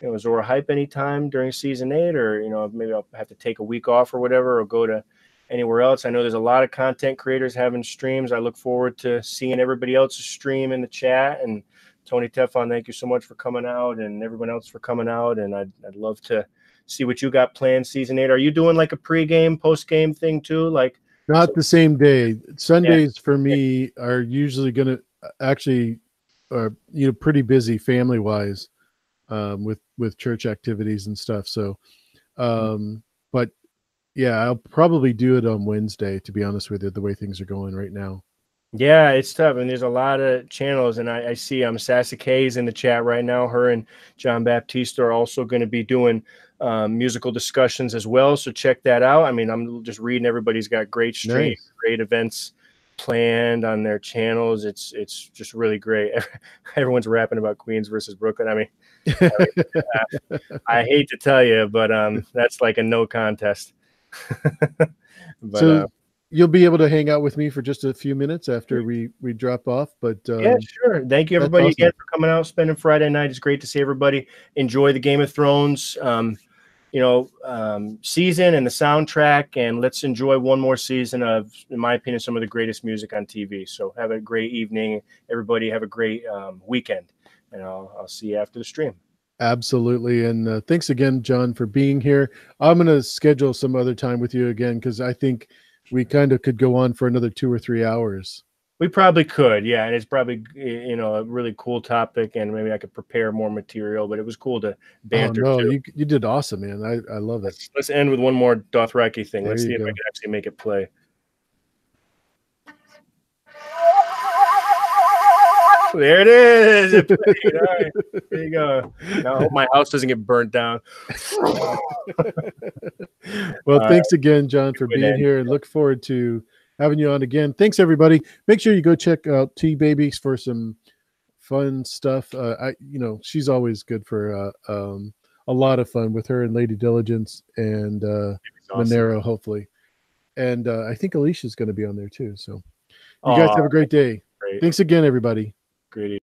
Azora Hype anytime during season 8, or maybe I'll have to take a week off or whatever, or go to anywhere else. I know there's a lot of content creators having streams. I look forward to seeing everybody else's stream in the chat. And Tony Teflon, thank you so much for coming out, and everyone else for coming out. And I'd love to see what you got planned season 8. Are you doing like a pre-game, post-game thing too? Like not the same day. Sundays for me are usually going to actually are pretty busy family wise with church activities and stuff. So but yeah, I'll probably do it on Wednesday, to be honest with you, the way things are going right now. Yeah, it's tough, and there's a lot of channels, and I see Sasa K's in the chat right now. Her and John Baptiste are also going to be doing musical discussions as well, so check that out. I mean, I'm just reading, everybody's got great streams, great events planned on their channels. It's just really great. Everyone's rapping about Queens versus Brooklyn. I mean, I hate to tell you, but that's like a no contest. But so you'll be able to hang out with me for just a few minutes after we drop off. But yeah, sure. Thank you, everybody, again for coming out, spending Friday night. It's great to see everybody enjoy the Game of Thrones season and the soundtrack, and let's enjoy one more season of, in my opinion, some of the greatest music on TV. So have a great evening, everybody. Have a great weekend, and I'll see you after the stream. Absolutely. And thanks again, John, for being here. I'm going to schedule some other time with you again, because I think we kind of could go on for another 2 or 3 hours. We probably could, yeah. And it's probably, a really cool topic, and maybe I could prepare more material, but it was cool to banter. Oh, no, you did awesome, man. I love it. Let's end with one more Dothraki thing. Let's see if I can actually make it play. There it is. It played. All right. There you go. Now I hope my house doesn't get burnt down. Well, thanks again, John, for being here, and look forward to having you on again. Thanks, everybody. Make sure you go check out T Babies for some fun stuff. She's always good for a lot of fun with her and Lady Diligence and Monero, hopefully. And I think Alicia's going to be on there too. So you guys have a great day. Great. Thanks again, everybody. Great.